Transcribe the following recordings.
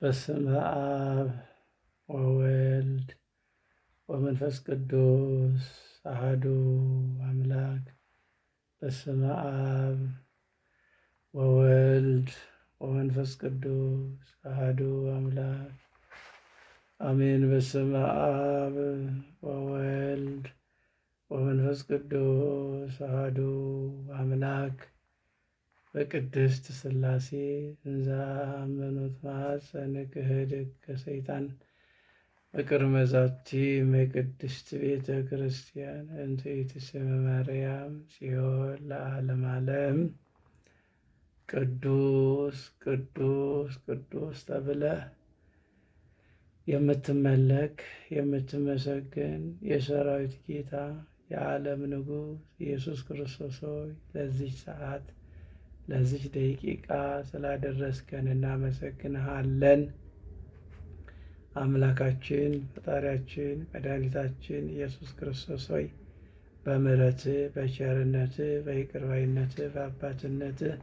በስመ አብ ወወልድ ወመንፈስ ቅዱስ አሐዱ አምላክ። በስመ አብ ወወልድ ወመንፈስ ቅዱስ አሐዱ አምላክ አሜን። በስመ አብ ወወልድ ወመንፈስ ቅዱስ አሐዱ አምላክ በቅድስት ሥላሴ እንዘ አመኑት ማኅፀነ ክህድግ ከሰይጣን በቅድመ ዛቲ እምቅድስት ቤተ ክርስቲያን እንተ ኢትስመ ማርያም ጽዮን ለዓለመ ዓለም። ቅዱስ ቅዱስ ቅዱስ ተብለህ የምትመለክ የምትመሰገን የሰራዊት ጌታ የዓለም ንጉሥ ኢየሱስ ክርስቶስ ሆይ ለዚች ሰዓት ለዚች ደቂቃ ስላደረስከን እናመሰግንሃለን። አምላካችን ፈጣሪያችን መድኃኒታችን ኢየሱስ ክርስቶስ ሆይ በምሕረትህ በቸርነትህ በይቅር ባይነትህ በአባትነትህ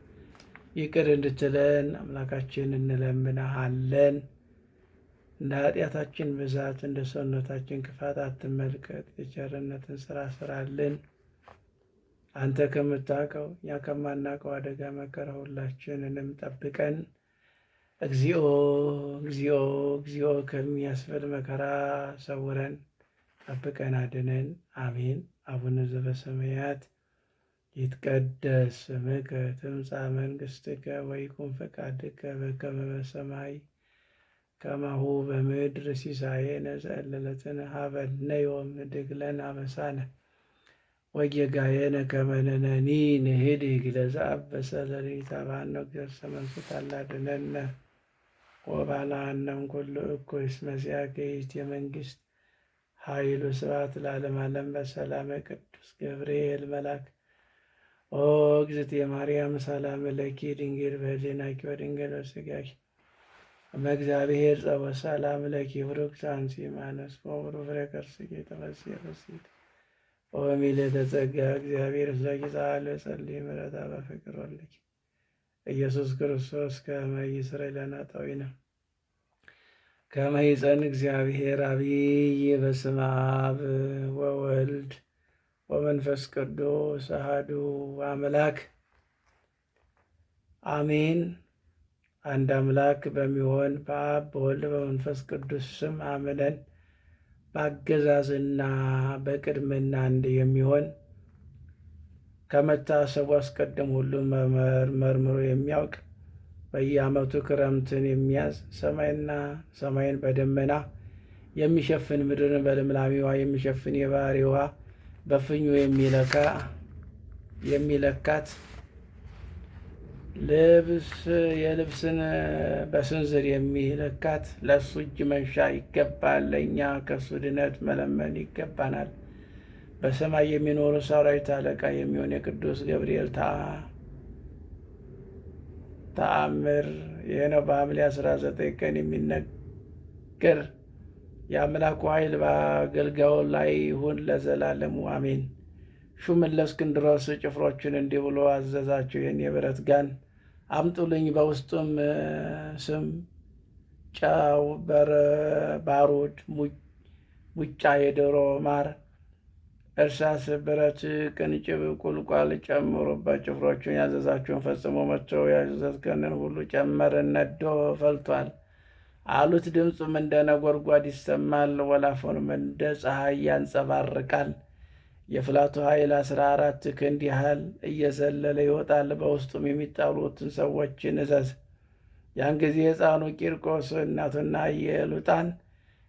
ይቅር እንድትለን አምላካችን እንለምንሃለን። እንደ ኃጢአታችን ብዛት እንደ ሰውነታችን ክፋት አትመልከት፣ የቸርነትን ስራ ስራልን። አንተ ከምታውቀው እኛ ከማናውቀው አደጋ መከራ ሁላችንንም ጠብቀን። እግዚኦ እግዚኦ እግዚኦ ከሚያስፈል መከራ ሰውረን ጠብቀን አድነን። አሜን። አቡነ ዘበሰማያት ይትቀደስ ስምከ ትምጻእ መንግሥትከ ወይኩን ፈቃድከ በከመ በሰማይ ከማሁ በምድር ሲሳየነ ዘለለዕለትነ ሀበነ ዮም ንኅድግ ለነ አበሳነ ወጌጋየነ ከመ ንሕነኒ ንኅድግ ለዘአበሰ ለኢታብአነ እግዚአብሔር መንሱት አላድነነ ወባልሐነ እምኩሉ እኩይ እስመ ዚአከ ይእቲ መንግሥት ኃይል ወስብሐት ለዓለመ ዓለም። በሰላመ ቅዱስ ገብርኤል መልአክ ኦ እግዝእትየ ማርያም ሰላም ለኪ ድንግል በሕሊናኪ ወድንግል በሥጋኪ እመ እግዚአብሔር ጸባኦት ሰላም ለኪ ብሩክት አንሥ እምአንስት ወብሩክ ፍሬ ከርሥኪ ተፈሥሒ ፍሥሕት ወሚልዕተ ጸጋ እግዚአብሔር ምስሌኪ ጸአሊ ወጸልዪ ምሕረተ በፍቅር ወልድኪ ኢየሱስ ክርስቶስ ከመ ይስረይ ለነ ኃጣውኢነ ከመ ይጸን እግዚአብሔር አብይ። በስመ አብ ወወልድ ወመንፈስ ቅዱስ አሐዱ አምላክ አሜን። አንድ አምላክ በሚሆን በአብ በወልድ በመንፈስ ቅዱስ ስም አምነን በአገዛዝና በቅድምና አንድ የሚሆን ከመታሰቡ አስቀድሞ ሁሉም መርምሮ የሚያውቅ በየዓመቱ ክረምትን የሚያዝ ሰማይን በደመና የሚሸፍን ምድርን በልምላሜዋ የሚሸፍን የባሕር ውሃ በፍኙ የሚለካት የልብስን በስንዝር የሚለካት ለእሱ እጅ መንሻ ይገባል። ለእኛ ከእሱ ድነት መለመን ይገባናል። በሰማይ የሚኖሩ ሰራዊት አለቃ የሚሆን የቅዱስ ገብርኤል ተአምር ይህ ነው። በሐምሌ 19 ቀን የሚነገር የአምላኩ ኃይል በአገልጋዩ ላይ ይሁን ለዘላለሙ አሜን። ሹም ለእስክንድሮስ ጭፍሮችን እንዲህ ብሎ አዘዛቸው። ይህን የብረት ጋን አምጡልኝ፣ በውስጡም ስም፣ ጨው፣ ባሩድ፣ ሙጫ፣ የዶሮ ማር፣ እርሳስ፣ ብረት፣ ቅንጭብ፣ ቁልቋል ጨምሩበት። ጭፍሮቹን ያዘዛቸውን ፈጽሞ መጥተው ያዘዝከንን ሁሉ ጨመርን። ነዶ ፈልቷል አሉት። ድምፁም እንደ ነጎድጓድ ይሰማል፣ ወላፈኑም እንደ ፀሐይ ያንጸባርቃል። የፍላቱ ኃይል 14 ክንድ ያህል እየዘለለ ይወጣል። በውስጡም የሚጣሉትን ሰዎችን እዘዝ። ያን ጊዜ ሕፃኑ ቂርቆስ እናቱና ኢየሉጣን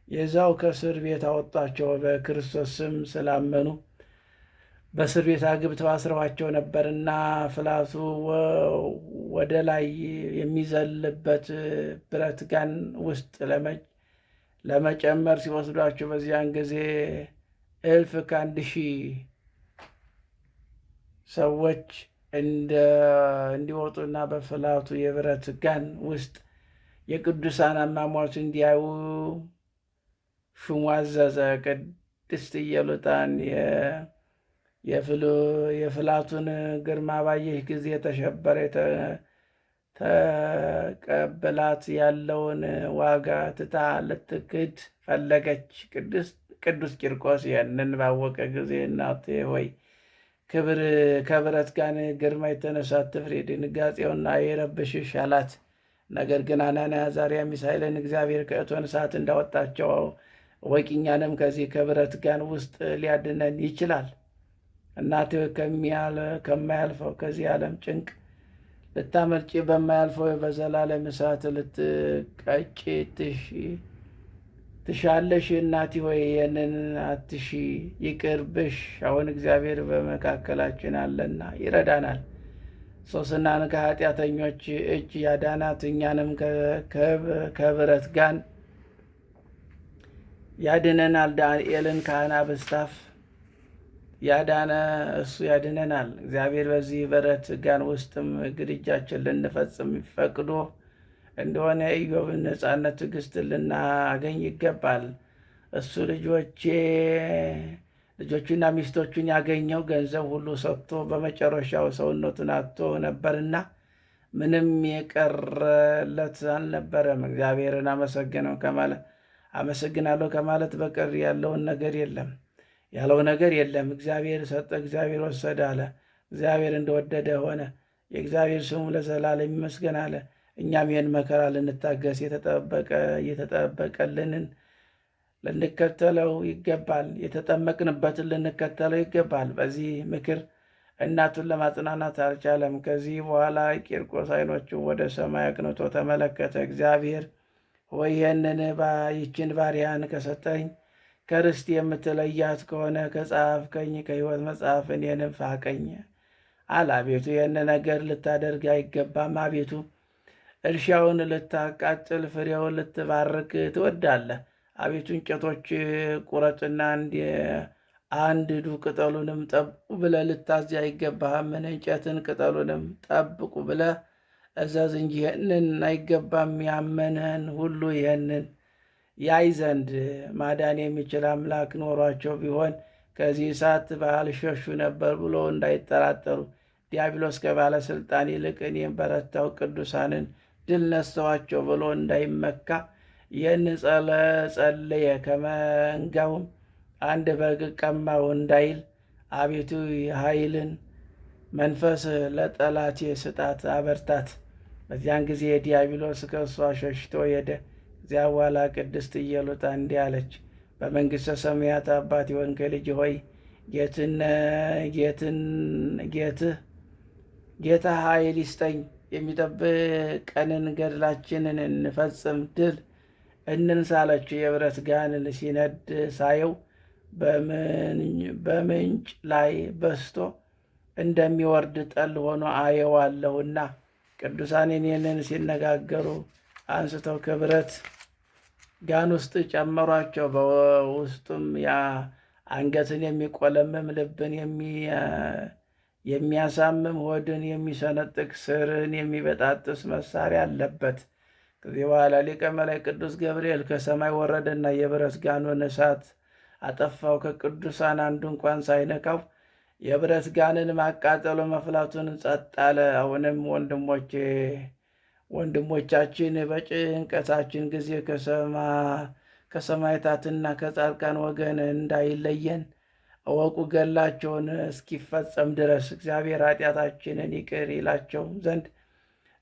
የዛው ከእስር ቤት አወጧቸው። በክርስቶስ ስም ስላመኑ በእስር ቤት አግብተው አስረዋቸው ነበርና ፍላቱ ወደ ላይ የሚዘልበት ብረት ጋን ውስጥ ለመጨመር ሲወስዷቸው በዚያን ጊዜ 1000 ሰዎች እንዲወጡና በፍላቱ የብረት ጋን ውስጥ የቅዱሳን አሟሟት እንዲያዩ ሹሙ አዘዘ። ቅድስት ኢየሉጣን የፍላቱን ግርማ ባየች ጊዜ ተሸበረ፣ ተቀበላት ያለውን ዋጋ ትታ ልትክድ ፈለገች። ቅዱስ ቂርቆስ ይህንን ባወቀ ጊዜ እናቴ ሆይ ከብረት ጋር ግርማ የተነሳ አትፍሪ፣ ድንጋጤውና አይረብሽሽ አላት። ነገር ግን አናንያ አዛርያ ሚሳኤልን እግዚአብሔር ከእቶን እሳት እንዳወጣቸው ወቂ፣ እኛንም ከዚህ ከብረት ጋን ውስጥ ሊያድነን ይችላል። እናቴ ከማያልፈው ከዚህ ዓለም ጭንቅ ልታመልጪ በማያልፈው በዘላለም እሳት ልትቀጪ ትሻለሽ። እናቴ ሆይ ይህንን አትሺ፣ ይቅርብሽ። አሁን እግዚአብሔር በመካከላችን አለና ይረዳናል። ሶስናን ከኃጢአተኞች እጅ ያዳናት እኛንም ከብረት ጋን ያድነናል። ዳንኤልን ከአናብስት አፍ ያዳነ እሱ ያድነናል። እግዚአብሔር በዚህ ብረት ጋን ውስጥም ግድጃችን ልንፈጽም ፈቅዶ እንደሆነ ኢዮብን ነጻነት፣ ትዕግስት ልናገኝ ይገባል። እሱ ልጆቹና ሚስቶቹን ያገኘው ገንዘብ ሁሉ ሰጥቶ በመጨረሻው ሰውነቱን አጥቶ ነበርና ምንም የቀረለት አልነበረም። እግዚአብሔርን አመሰግናለሁ ከማለት በቀር ያለው ነገር የለም። እግዚአብሔር ሰጠ፣ እግዚአብሔር ወሰደ አለ። እግዚአብሔር እንደወደደ ሆነ። የእግዚአብሔር ስሙ ለዘላለም ይመስገን አለ። እኛም ይህን መከራ ልንታገስ የተጠበቀልንን ልንከተለው ይገባል። የተጠመቅንበትን ልንከተለው ይገባል። በዚህ ምክር እናቱን ለማጽናናት አልቻለም። ከዚህ በኋላ ቂርቆስ ዓይኖቹን ወደ ሰማይ አቅንቶ ተመለከተ። እግዚአብሔር ወይ ይችን ባሪያን ከሰጠኝ ከርስት የምትለያት ከሆነ ከጻፍከኝ ከሕይወት መጽሐፍ እኔንም ፋቀኝ አለ። አቤቱ ይህን ነገር ልታደርግ አይገባም። አቤቱ እርሻውን ልታቃጥል ፍሬውን ልትባርክ ትወዳለህ። አቤቱ እንጨቶች ቁረጥና አንድዱ ቅጠሉንም ጠብቁ ብለህ ልታዝ አይገባህምን? እንጨትን ቅጠሉንም ጠብቁ ብለህ እዘዝ እንጂ ይህንን አይገባም። ያመነህን ሁሉ ይህንን ያይ ዘንድ ማዳን የሚችል አምላክ ኖሯቸው ቢሆን ከዚህ እሳት ባልሸሹ ነበር ብሎ እንዳይጠራጠሩ። ዲያብሎስ ከባለሥልጣን ይልቅ እኔም በረታው፣ ቅዱሳንን ድል ነስተዋቸው ብሎ እንዳይመካ ይህን ጸለየ። ከመንጋውም አንድ በግ ቀማው እንዳይል አቤቱ የኃይልን መንፈስ ለጠላቴ ስጣት፣ አበርታት። በዚያን ጊዜ ዲያብሎስ ከእሷ ሸሽቶ ሄደ። እዚያ በኋላ ቅድስት ኢየሉጣ እንዲህ አለች። በመንግሥተ ሰማያት አባት የሆንክ ልጅ ሆይ ጌታ ኃይል ይስጠኝ። የሚጠብቀንን ገድላችንን እንፈጽም፣ ድል እንንሳለችው። የብረት ጋንን ሲነድ ሳየው በምንጭ ላይ በስቶ እንደሚወርድ ጠል ሆኖ አየዋለሁና። ቅዱሳን ይህንን ሲነጋገሩ አንስተው ከብረት ጋን ውስጥ ጨመሯቸው። በውስጡም አንገትን የሚቆለምም ልብን የሚያሳምም ሆድን የሚሰነጥቅ ስርን የሚበጣጥስ መሳሪያ አለበት። ከዚህ በኋላ ሊቀ መላእክት ቅዱስ ገብርኤል ከሰማይ ወረደና የብረት ጋኑን እሳት አጠፋው። ከቅዱሳን አንዱ እንኳን ሳይነካው የብረት ጋንን ማቃጠሉ መፍላቱን ጸጥ አለ። አሁንም ወንድሞቻችን በጭንቀታችን ጊዜ ከሰማዕታትና ከጻድቃን ወገን እንዳይለየን እወቁ። ገላቸውን እስኪፈጸም ድረስ እግዚአብሔር ኃጢአታችንን ይቅር ይላቸው ዘንድ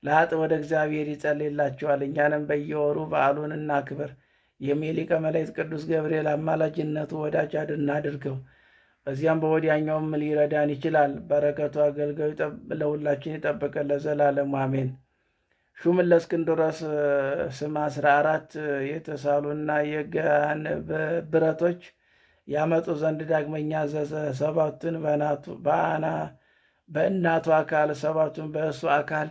ለኃጥእ ወደ እግዚአብሔር ይጸልይላቸዋል። እኛንም በየወሩ በዓሉን እናክብር። የሊቀ መላእክት ቅዱስ ገብርኤል አማላጅነቱ ወዳጅ እናድርገው። በዚያም በወዲያኛውም ሊረዳን ይችላል። በረከቱ አገልጋዩ ለሁላችን ይጠብቀን ለዘላለሙ አሜን። ሹምን ለእስክንድሮስ ስም 14 የተሳሉና የጋን ብረቶች ያመጡ ዘንድ ዳግመኛ አዘዘ። 7ቱን በእናቱ አካል 7ቱን በእሱ አካል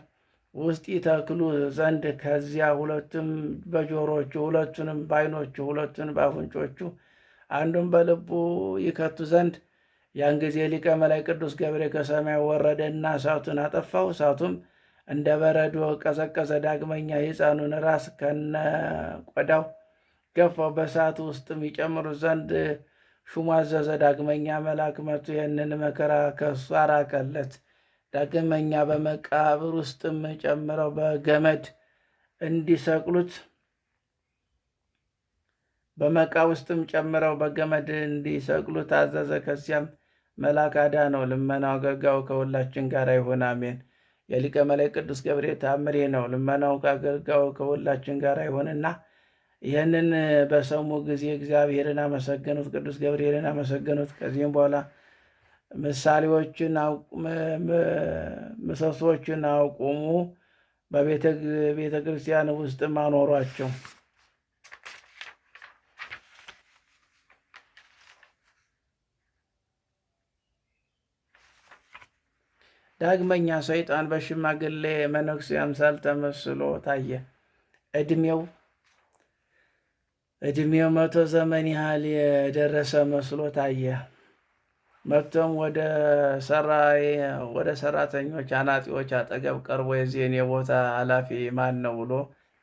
ውስጥ ይተክሉ ዘንድ ከዚያ 2ቱን በጆሮቹ 2ቱንም በዓይኖቹ 2ቱን በአፍንጮቹ አንዱን በልቡ ይከቱ ዘንድ። ያን ጊዜ ሊቀ መላእክት ቅዱስ ገብርኤል ከሰማይ ወረደና እሳቱን አጠፋው። እሳቱም እንደ በረዶ ቀዘቀዘ። ዳግመኛ የሕፃኑን ራስ ከነ ቆዳው ገፋው። በእሳቱ ውስጥም ይጨምሩት ዘንድ ሹሙ አዘዘ። ዳግመኛ መልአክ መጥቶ ይህንን መከራ ከእሱ አራቀለት። ዳግመኛ በመቃብር ውስጥም ጨምረው በገመድ እንዲሰቅሉት ታዘዘ። ከዚያም መልአክ አዳነው። ልመናው አገልጋዩ ከሁላችን ጋር ይሁን አሜን። የሊቀ መላእክት ቅዱስ ገብርኤል ተአምር ነው። ልመናው ከአገልጋዩ ከሁላችን ጋር ይሁንና ይህንን በሰሙ ጊዜ እግዚአብሔርን አመሰገኑት፣ ቅዱስ ገብርኤልን አመሰገኑት። ከዚህም በኋላ ምሰሶዎችን አቁሙ፣ በቤተ ክርስቲያን ውስጥም አኖሯቸው። ዳግመኛ ሰይጣን በሽማግሌ መነኩሴ አምሳል ተመስሎ ታየ። ዕድሜው 100 ዘመን ያህል የደረሰ መስሎ ታየ። መጥቶም ወደ ሰራተኞች አናጢዎች አጠገብ ቀርቦ የዚህን የቦታ ኃላፊ ማን ነው ብሎ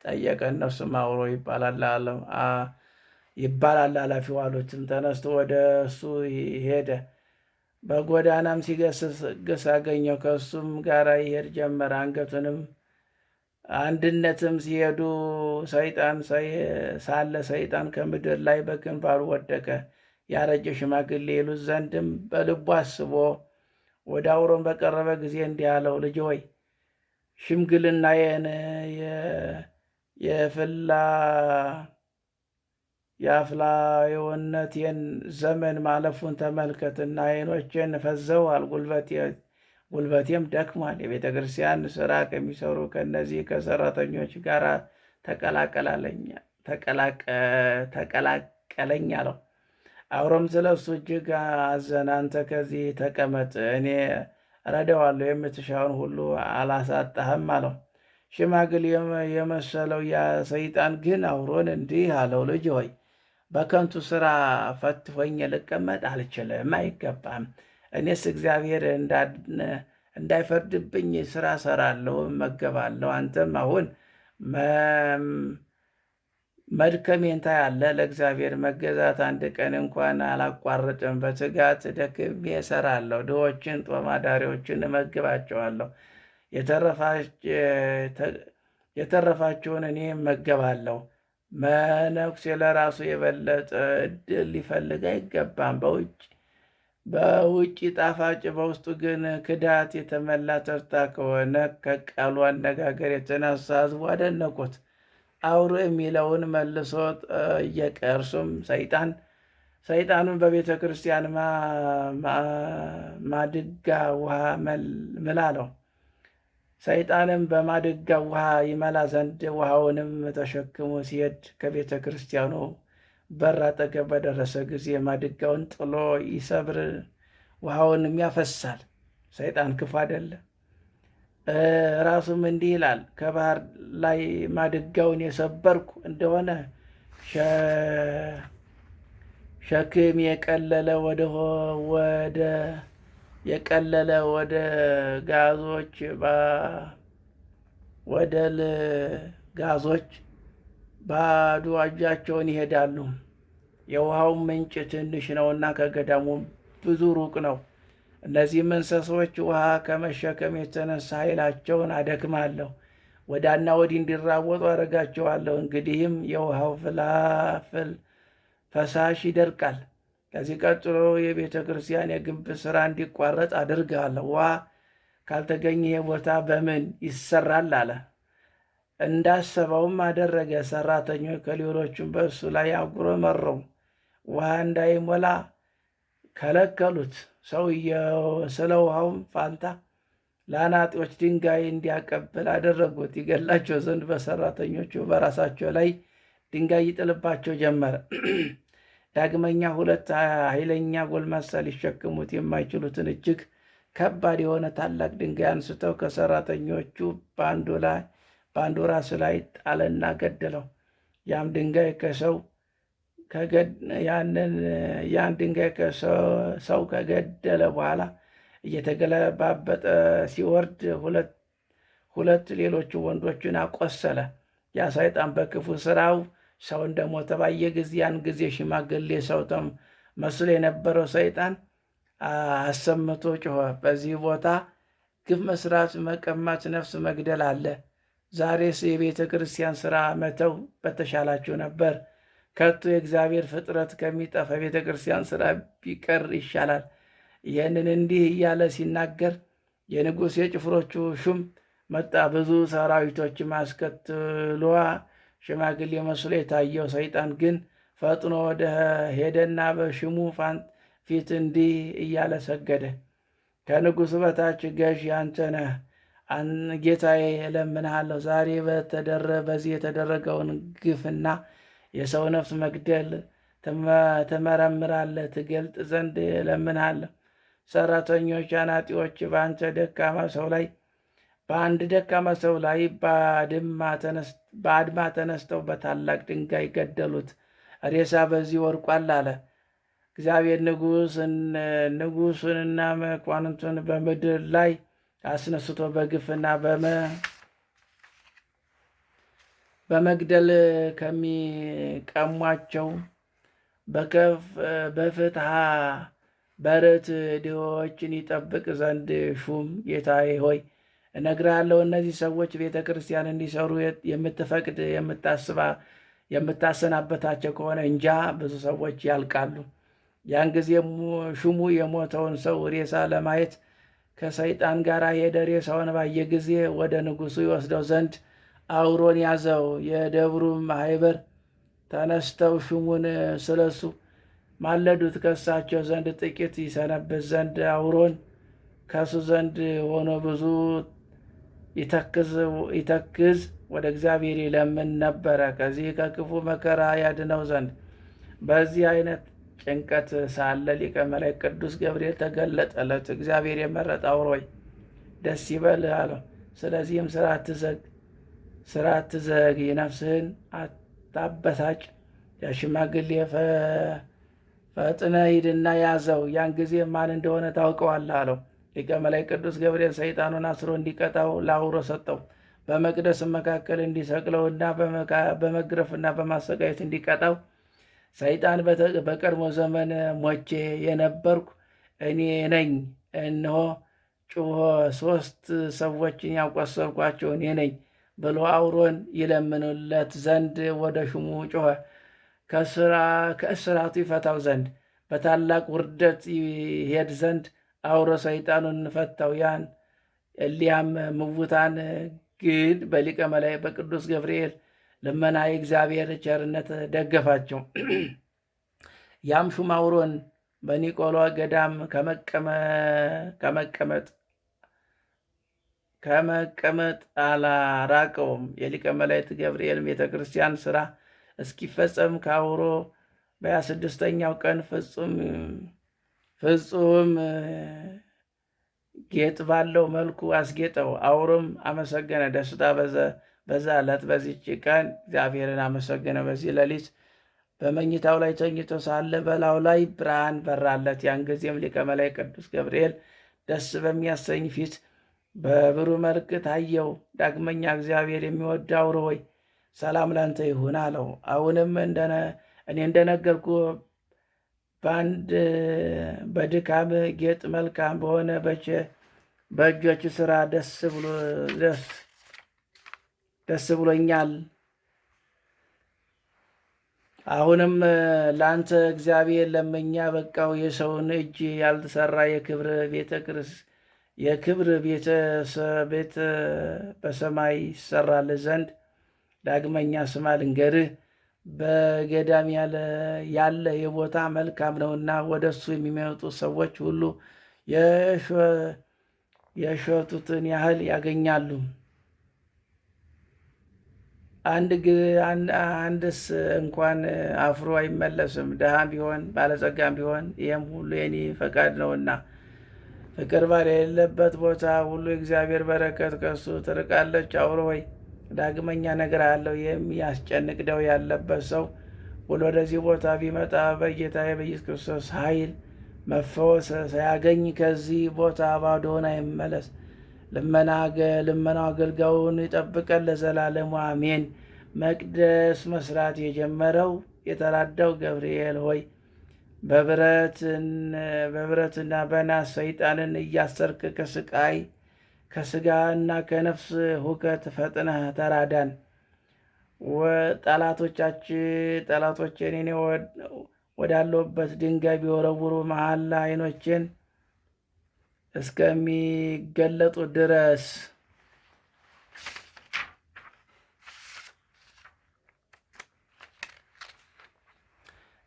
ጠየቀ። እነርሱም አውሮ ይባላል ኃላፊው አሉትም። ተነስቶ ወደ እሱ ሄደ። በጎዳናም ሲገሰግስ አገኘው። ከእሱም ጋር ይሄድ ጀመረ። አንድነትም ሲሄዱ ሰይጣን ከምድር ላይ በግንባሩ ወደቀ። ያረጀ ሽማግሌ ይሉት ዘንድም በልቡ አስቦ ወደ አውሮን በቀረበ ጊዜ እንዲህ አለው፣ ልጅ ሆይ ሽምግልናዬን የአፍላዮነቴን ዘመን ማለፉን ተመልከትና ዓይኖቼን ፈዘዋል፣ ጉልበቴም ደክሟል። የቤተ ክርስቲያን ስራ ከሚሰሩ ከእነዚህ ከሰራተኞች ጋር ተቀላቀለኝ አለው። አውሮም ስለ እሱ እጅግ አዘነ። አንተ ከዚህ ተቀመጥ፣ እኔ እረዳዋለሁ፣ የምትሻውን ሁሉ አላሳጣህም አለው። ሽማግሌ የመሰለው ያ ሰይጣን ግን አውሮን እንዲህ አለው፣ ልጅ ሆይ በከንቱ ስራ ፈትፎኝ ልቀመጥ አልችልም፣ አይገባም። እኔስ እግዚአብሔር እንዳይፈርድብኝ ስራ ሰራለሁ፣ እመገባለሁ። አንተም አሁን መድከሜን ታያለህ። ለእግዚአብሔር መገዛት አንድ ቀን እንኳን አላቋርጥም። በትጋት ደክሜ እሰራለሁ፣ ድሆችን ጦም አዳሪዎችን እመግባቸዋለሁ፣ የተረፋቸውን እኔ እመገባለሁ። መነኩሴ ለራሱ የበለጠ ዕድል ሊፈልግ አይገባም። በውጭ ጣፋጭ በውስጡ ግን ክዳት የተመላ ተርታ ከሆነ ከቃሉ አነጋገር የተነሳ ሕዝቡ አደነቁት። አውሮ የሚለውን መልሶ ጠየቀ። እርሱም ሰይጣኑን በቤተ ክርስቲያን ማድጋ ውሃ ምላ አለው። ሰይጣንም በማድጋ ውሃ ይመላ ዘንድ ውሃውንም ተሸክሞ ሲሄድ ከቤተ ክርስቲያኑ በር አጠገብ በደረሰ ጊዜ ማድጋውን ጥሎ ይሰብር፣ ውሃውንም ያፈሳል። ሰይጣን ክፉ አይደለም። ራሱም እንዲህ ይላል፣ ከባህር ላይ ማድጋውን የሰበርኩ እንደሆነ ሸክም የቀለለ ወደ ጋዞች ባዶ እጃቸውን ይሄዳሉ። የውሃው ምንጭ ትንሽ ነውና ከገዳሙም ብዙ ሩቅ ነው። እነዚህም እንስሶች ውሃ ከመሸከም የተነሳ ኃይላቸውን አደክማለሁ፣ ወዲያና ወዲህ እንዲራወጡ አደርጋቸዋለሁ። እንግዲህም የውሃው ፈሳሽ ይደርቃል። ከዚህ ቀጥሎ የቤተ ክርስቲያን የግንብ ሥራ እንዲቋረጥ አድርጋለሁ። ውሃ ካልተገኘ ይህ ቦታ በምን ይሰራል አለ። እንዳሰበውም አደረገ። ሰራተኞች ከሌሎቹም በእሱ ላይ አጉረመረሙ፣ ውሃ እንዳይሞላ ከለከሉት። ሰውየው ስለ ውሃውም ፋንታ ለአናጢዎች ድንጋይ እንዲያቀብል አደረጉት። ይገላቸው ዘንድ በሰራተኞቹ በራሳቸው ላይ ድንጋይ ይጥልባቸው ጀመረ። ዳግመኛ 2 ኃይለኛ ጎልማሳ ሊሸክሙት የማይችሉትን እጅግ ከባድ የሆነ ታላቅ ድንጋይ አንስተው ከሰራተኞቹ በአንዱ ራስ ላይ ጣለና ገደለው። ያን ድንጋይ ሰው ከገደለ በኋላ እየተገለባበጠ ሲወርድ ሁለት ሌሎቹ ወንዶችን አቆሰለ። ያ ሰይጣን በክፉ ስራው ሰው እንደሞተ ባየ ጊዜ ያን ጊዜ ሽማግሌ ሰው መስሎ የነበረው ሰይጣን አሰምቶ ጮኸ። በዚህ ቦታ ግፍ መስራት፣ መቀማት፣ ነፍስ መግደል አለ። ዛሬስ የቤተ ክርስቲያን ሥራ መተው በተሻላችሁ ነበር። ከቶ የእግዚአብሔር ፍጥረት ከሚጠፋ የቤተ ክርስቲያን ሥራ ቢቀር ይሻላል። ይህንን እንዲህ እያለ ሲናገር የንጉሥ የጭፍሮቹ ሹም መጣ። ብዙ ሰራዊቶችም አስከትሏ ሽማግሌ መስሎ የታየው ሰይጣን ግን ፈጥኖ ወደ ሄደና በሹሙ ፊት እንዲህ እያለ ሰገደ። ከንጉሥ በታች ገዥ አንተ ነህ። ጌታዬ እለምንሃለሁ፣ ዛሬ በዚህ የተደረገውን ግፍና የሰው ነፍስ መግደል ትመረምራለህ፣ ትገልጥ ዘንድ እለምንሃለሁ። ሰራተኞች አናጢዎች በአንድ ደካማ ሰው ላይ በአድማ ተነስተው በታላቅ ድንጋይ ገደሉት። ሬሳ በዚህ ወድቋል አለ። እግዚአብሔር ንጉሡንና መኳንንቱን በምድር ላይ አስነስቶ በግፍና በመግደል ከሚቀሟቸው በፍትሐ በርት ድሆችን ይጠብቅ ዘንድ ሹም። ጌታዬ ሆይ እነግርሃለሁ፣ እነዚህ ሰዎች ቤተ ክርስቲያን እንዲሰሩ የምትፈቅድ የምታሰናበታቸው ከሆነ እንጃ ብዙ ሰዎች ያልቃሉ። ያን ጊዜ ሹሙ የሞተውን ሰው ሬሳ ለማየት ከሰይጣን ጋር ሄደ። ሬሳውን ባየ ጊዜ ወደ ንጉሡ ይወስደው ዘንድ አውሮን ያዘው። የደብሩ ማህበር ተነስተው ሹሙን ስለሱ ማለዱት። ከሳቸው ዘንድ ጥቂት ይሰነብት ዘንድ አውሮን ከሱ ዘንድ ሆኖ ብዙ ይተክዝ ወደ እግዚአብሔር ይለምን ነበረ፣ ከዚህ ከክፉ መከራ ያድነው ዘንድ። በዚህ አይነት ጭንቀት ሳለ ሊቀ መላእክት ቅዱስ ገብርኤል ተገለጠለት። እግዚአብሔር የመረጠ አውሮይ ደስ ይበልህ አለው። ስለዚህም ስራ አትዘግ፣ ነፍስህን አታበሳጭ። ያሽማግሌ ፈጥነ ሂድና ያዘው፣ ያን ጊዜ ማን እንደሆነ ታውቀዋለህ አለው። ሊቀ መላእክት ቅዱስ ገብርኤል ሰይጣኑን አስሮ እንዲቀጣው ለአውሮ ሰጠው። በመቅደስ መካከል እንዲሰቅለውና በመግረፍና በማሰቃየት እንዲቀጣው። ሰይጣን በቀድሞ ዘመን ሞቼ የነበርኩ እኔ ነኝ፣ እነሆ ጩኸ 3 ሰዎችን ያቆሰልኳቸው እኔ ነኝ ብሎ አውሮን ይለምኑለት ዘንድ ወደ ሹሙ ጮኸ። ከእስራቱ ይፈታው ዘንድ በታላቅ ውርደት ይሄድ ዘንድ አውሮ ሰይጣኑን ፈታው። እሊያም ምውታን ግን በሊቀ መላእክት በቅዱስ ገብርኤል ልመና የእግዚአብሔር ቸርነት ደገፋቸው። ያም ሹም አውሮን በኒቆላ ገዳም ከመቀመጥ አላራቀውም። የሊቀ መላእክት ገብርኤል ቤተ ክርስቲያን ሥራ እስኪፈጸም ከአውሮ በ26ኛው ቀን ፍጹም ጌጥ ባለው መልኩ አስጌጠው። አውሮም አመሰገነ፣ ደስታ በዛ ዕለት በዚች ቀን እግዚአብሔርን አመሰገነ። በዚህ ሌሊት በመኝታው ላይ ተኝቶ ሳለ በላዩ ላይ ብርሃን በራለት። ያን ጊዜም ሊቀ መላእክት ቅዱስ ገብርኤል ደስ በሚያሰኝ ፊት በብሩህ መልክ ታየው። ዳግመኛ እግዚአብሔር የሚወድ አውሮ ሆይ ሰላም ላንተ ይሁን አለው። አሁንም እኔ እንደነገርኩ በድካም ጌጥ መልካም በሆነ በእጆች ስራ ደስ ብሎኛል። አሁንም ለአንተ እግዚአብሔር ለመኛ በቃው የሰውን እጅ ያልተሰራ የክብር ቤት በሰማይ ይሰራል ዘንድ ዳግመኛ ስማ ልንገርህ። በገዳም ያለ የቦታ መልካም ነውና ወደ እሱ የሚመጡ ሰዎች ሁሉ የሸቱትን ያህል ያገኛሉ። አንድስ እንኳን አፍሮ አይመለስም። ድሃም ቢሆን ባለጸጋም ቢሆን ይህም ሁሉ የኔ ፈቃድ ነውና። ፍቅር የሌለበት ቦታ ሁሉ የእግዚአብሔር በረከት ከሱ ትርቃለች። አውሮ ሆይ ዳግመኛ እነግርሃለሁ፣ የሚያስጨንቅ ደዌ ያለበት ሰው ሁሉ ወደዚህ ቦታ ቢመጣ በጌታዬ በኢየሱስ ክርስቶስ ኃይል መፈወስ ሳያገኝ ከዚህ ቦታ ባዶውን አይመለስ። ልመናው አገልጋዩን ይጠብቀን ለዘላለሙ አሜን። መቅደስ መስራት የጀመረው የተራዳው ገብርኤል ሆይ በብረትና በናስ ሰይጣንን እያሰርክ ከሥጋ እና ከነፍስ ሁከት ፈጥነህ ተራዳን። ጠላቶቼን እኔ ወዳለሁበት ድንጋይ ቢወረውሩ መሐላ ዓይኖቼን እስከሚገለጡ ድረስ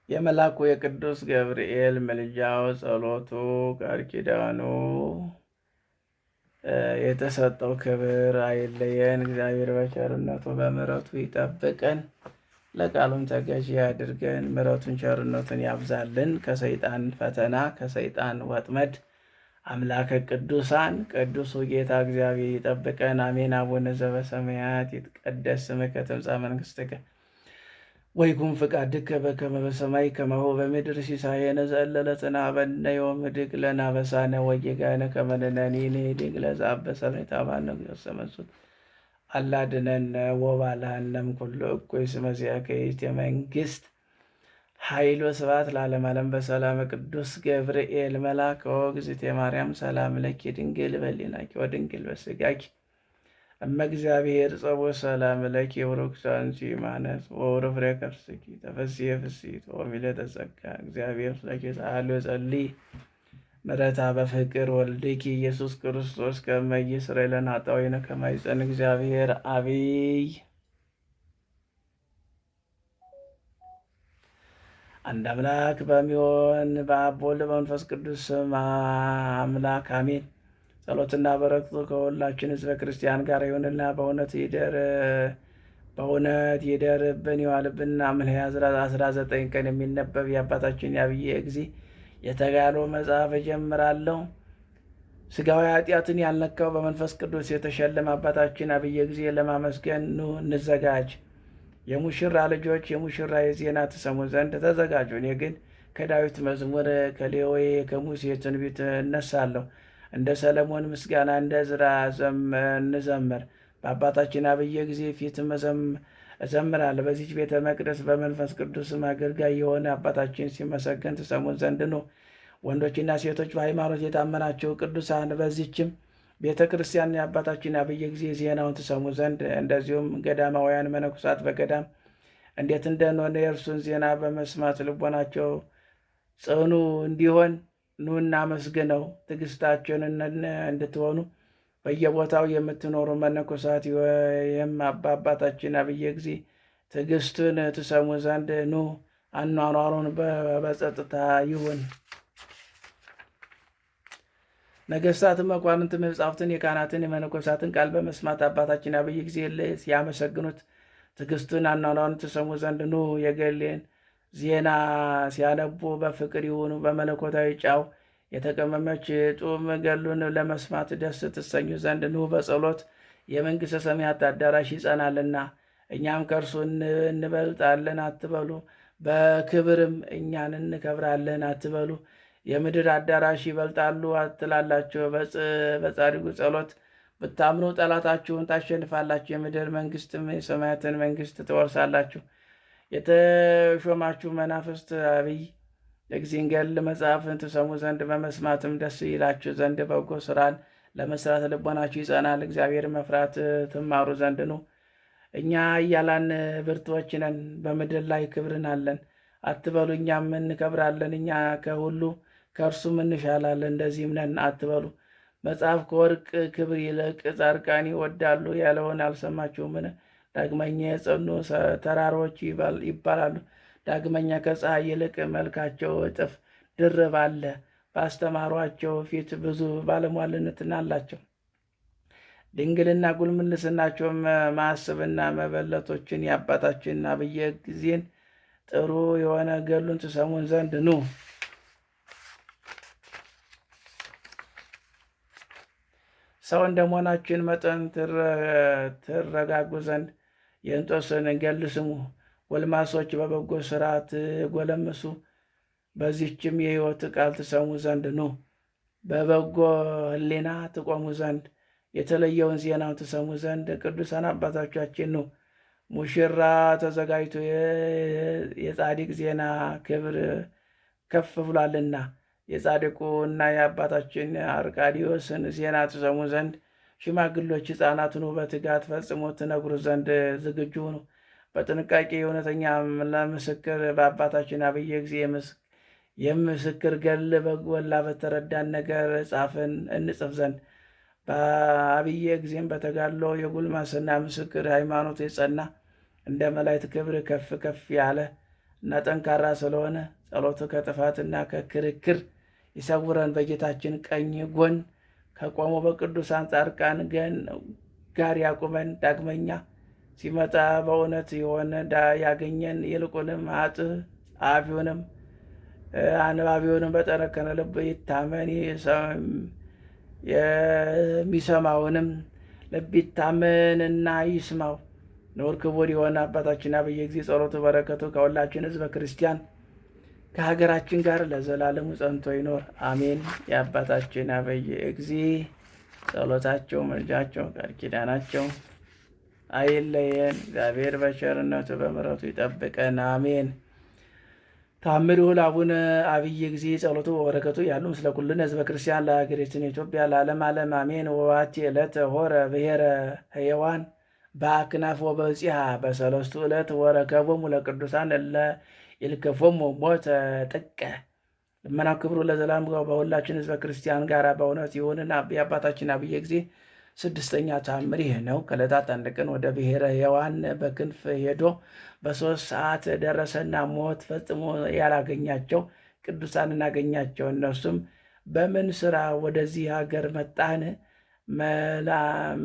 የመልአኩ የቅዱስ ገብርኤል ምልጃው፣ ጸሎቱ፣ ቃል ኪዳኑ የተሰጠው ክብር አይለየን። እግዚአብሔር በቸርነቱ በምሕረቱ ይጠብቀን፣ ለቃሉም ተገዢ ያድርገን። ምሕረቱን ቸርነቱን ያብዛልን። ከሰይጣን ፈተና ከሰይጣን ወጥመድ አምላከ ቅዱሳን ቅዱሱ ጌታ እግዚአብሔር ይጠብቀን። አሜን። አቡነ ዘበሰማያት ይትቀደስ ስምከ ትምጻእ መንግሥትከ ወይኩን ፈቃድከ በከመ በሰማይ ከማሁ በምድር ሲሳየነ ዘለለዕለትነ ሀበነ ዮም ህድግ ለነ አበሳነ ወጌጋየነ ከመ ንሕነኒ ንህድግ ለዘአበሰ ለኢታብአነ ዘሰመሱት አላድነነ ወባልሐነ እምኩሉ እኩይ እስመ ዚአከ ይእቲ መንግሥት ኃይል ወስብሐት ለዓለመ ዓለም። በሰላመ ቅዱስ ገብርኤል መልአክ ወእግዝእትየ ማርያም ሰላም ለኪ ድንግል በሊናኪ ወድንግል በሥጋኪ እመ እግዚአብሔር ጸቦ ሰላም ለኪ ብሩክት አንቺ እማነት ወውእቱ ፍሬ ከርሥኪ ተፈሥሒ ፍሥሕት ወምልዕተ ጸጋ እግዚአብሔር ምስለኪ ጸአሊ ወጸልዪ ምሕረታ በፍቅር ወልድኪ ኢየሱስ ክርስቶስ ከመ ይስረይ ለነ ኃጣውኢነ ከመ ይጸን እግዚአብሔር አብይ። አንድ አምላክ በሚሆን በአብ ወልድ በመንፈስ ቅዱስ ስም አምላክ አሜን። ጸሎትና በረከቱ ከሁላችን ሕዝበ ክርስቲያን ጋር ይሁንና በእውነት ይደርብን ይዋልብንና ሐምሌ 19 ቀን የሚነበብ የአባታችን የዐቢይ እግዚእ የተጋድሎ መጽሐፍ እጀምራለሁ። ሥጋዊ ኃጢአትን ያልነካው በመንፈስ ቅዱስ የተሸለመ አባታችን ዐቢይ እግዚእ ለማመስገን ኑ እንዘጋጅ። የሙሽራ ልጆች የሙሽራ የዜና ትሰሙ ዘንድ ተዘጋጁ። እኔ ግን ከዳዊት መዝሙር ከሌዊ ከሙሴ ትንቢት እነሳለሁ። እንደ ሰለሞን ምስጋና እንደ ዕዝራ እንዘምር። በአባታችን ዐቢይ እግዚእ ፊት እዘምራለሁ። በዚች ቤተ መቅደስ በመንፈስ ቅዱስም አገልጋይ የሆነ አባታችን ሲመሰገን ትሰሙን ዘንድ ነው። ወንዶችና ሴቶች በሃይማኖት የታመናቸው ቅዱሳን በዚችም ቤተ ክርስቲያን የአባታችን ዐቢይ እግዚእ ዜናውን ትሰሙ ዘንድ እንደዚሁም ገዳማውያን መነኮሳት በገዳም እንዴት እንደኖረ የእርሱን ዜና በመስማት ልቦናቸው ጽኑ እንዲሆን ኑ እናመስግነው። ትዕግስታቸውን እንድትሆኑ በየቦታው የምትኖሩ መነኮሳት ይህም በአባታችን ዐቢይ እግዚእ ትዕግስቱን ትሰሙ ዘንድ ኑ። አኗኗሩን በጸጥታ ይሁን። ነገሥታትን፣ መኳንንትን፣ መጻሕፍትን፣ የካህናትን የመነኮሳትን ቃል በመስማት አባታችን ዐቢይ እግዚእ ሲያመሰግኑት ትዕግስቱን አኗኗሩን ትሰሙ ዘንድ ኑ። የገድሌን ዜና ሲያነቡ በፍቅር ይሁኑ። በመለኮታዊ ጨው የተቀመመች ጡም ገድሉን ለመስማት ደስ ትሰኙ ዘንድ ኑ። በጸሎት የመንግሥተ ሰማያት አዳራሽ ይጸናልና እኛም ከእርሱ እንበልጣለን አትበሉ። በክብርም እኛን እንከብራለን አትበሉ። የምድር አዳራሽ ይበልጣሉ አትላላችሁ። በጻድቁ ጸሎት ብታምኑ ጠላታችሁን ታሸንፋላችሁ። የምድር መንግሥትም የሰማያትን መንግሥት ትወርሳላችሁ። የተሾማችሁ መናፍስት ዐቢይ እግዚእን ገድል መጽሐፍን ትሰሙ ዘንድ በመስማትም ደስ ይላችሁ ዘንድ በጎ ሥራን ለመስራት ልቦናችሁ ይጸናል። እግዚአብሔር መፍራት ትማሩ ዘንድ ነው። እኛ እያላን ብርቱዎች ነን፣ በምድር ላይ ክብርን አለን አትበሉ። እኛም እንከብራለን፣ እኛ ከሁሉ ከእርሱም እንሻላለን፣ እንደዚህም ነን አትበሉ። መጽሐፍ ከወርቅ ክብር ይልቅ ጻድቃን ይወዳሉ ያለውን አልሰማችሁምን? ዳግመኛ የጸኑ ተራሮች ይባላሉ። ዳግመኛ ከፀሐይ ይልቅ መልካቸው እጥፍ ድርብ አለ። ባስተማሯቸው ፊት ብዙ ባለሟልነትን አላቸው። ድንግልና ጉልምልስናቸውም ማሰብና መበለቶችን የአባታችን ዐቢይ እግዚእን ጥሩ የሆነ ገድሉን ትሰሙን ዘንድ ኑ። ሰው እንደመሆናችን መጠን ትረጋጉ ዘንድ የእንጦስን ገድል ስሙ። ጎልማሶች በበጎ ሥራ ትጎለምሱ፣ በዚህችም የሕይወት ቃል ትሰሙ ዘንድ ኑ። በበጎ ሕሊና ትቆሙ ዘንድ የተለየውን ዜናውን ትሰሙ ዘንድ ቅዱሳን አባቶቻችን ኑ። ሙሽራ ተዘጋጅቶ የጻድቅ ዜና ክብር ከፍ ብሏልና የጻድቁ እና የአባታችን አርቃዲዮስን ዜና ትሰሙ ዘንድ ሽማግሎች ሕፃናትን በትጋት ፈጽሞ ትነግሩ ዘንድ ዝግጁ ሁኑ። በጥንቃቄ የእውነተኛ ለምስክር በአባታችን አብየ ጊዜ የምስክር ገል በጎላ በተረዳን ነገር እንጽፍ ዘንድ በአብየ ጊዜም በተጋድሎ የጉልማስና ምስክር ሃይማኖት የጸና እንደ መላእክት ክብር ከፍ ከፍ ያለ እና ጠንካራ ስለሆነ ጸሎቱ ከጥፋትና ከክርክር ይሰውረን። በጌታችን ቀኝ ጎን ከቆሙ በቅዱሳን ጻድቃን ጋር ያቁመን። ዳግመኛ ሲመጣ በእውነት የሆነ ያገኘን። ይልቁንም ጸሐፊውንም አንባቢውንም በጠነከረ ልብ ይታመን። የሚሰማውንም ልብ ይታመንና ይስማው። ኖር ክቡር የሆነ አባታችን አብየ ጊዜ ጸሎቱ በረከቱ ከሁላችን ሕዝበ ክርስቲያን ከሀገራችን ጋር ለዘላለሙ ጸንቶ ይኖር አሜን። የአባታችን አብየ ጊዜ ጸሎታቸው፣ ምልጃቸው፣ ቃል ኪዳናቸው አይለየን። እግዚአብሔር በቸርነቱ በምሕረቱ ይጠብቀን አሜን። ታምሩ ለአቡነ አብየ ጊዜ ጸሎቱ በበረከቱ ያሉ ምስለ ኩልነ ሕዝበ ክርስቲያን ለሀገሪቱን ኢትዮጵያ ለዓለም ዓለም አሜን። ወባቲ ዕለት ሆረ ብሔረ ሕያዋን በአክናፍ ወበጺሐ በሰለስቱ ዕለት ወረከቦሙ ለቅዱሳን እለ ይልከፎሙ ሞተ ጥቀ። ልመናው ክብሩ ለዘላለም በሁላችን ሕዝበ ክርስቲያን ጋር በእውነት ይሁንና የአባታችን አብየ ጊዜ ስድስተኛ ተአምር ይህ ነው። ከዕለታት አንድ ቀን ወደ ብሔረ ሕያዋን በክንፍ ሄዶ በ3 ሰዓት ደረሰና ሞት ፈጽሞ ያላገኛቸው ቅዱሳን እናገኛቸው። እነርሱም በምን ስራ ወደዚህ ሀገር መጣህን?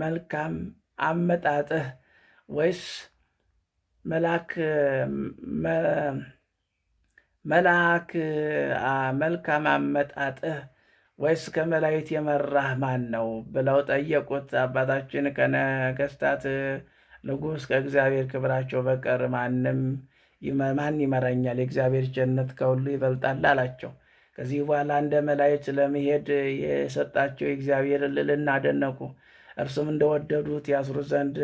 መልካም አመጣጥህ ወይስ መልካም አመጣጥህ ወይስ ከመላእክት የመራህ ማን ነው ብለው ጠየቁት። አባታችን ከነገስታት ንጉሥ ከእግዚአብሔር ክብራቸው በቀር ማን ይመራኛል? የእግዚአብሔር ቸርነት ከሁሉ ይበልጣል አላቸው። ከዚህ በኋላ እንደ መላእክት ለመሄድ የሰጣቸው የእግዚአብሔር ልዕልና አደነቁ። እርሱም እንደወደዱት ያስሩት ዘንድ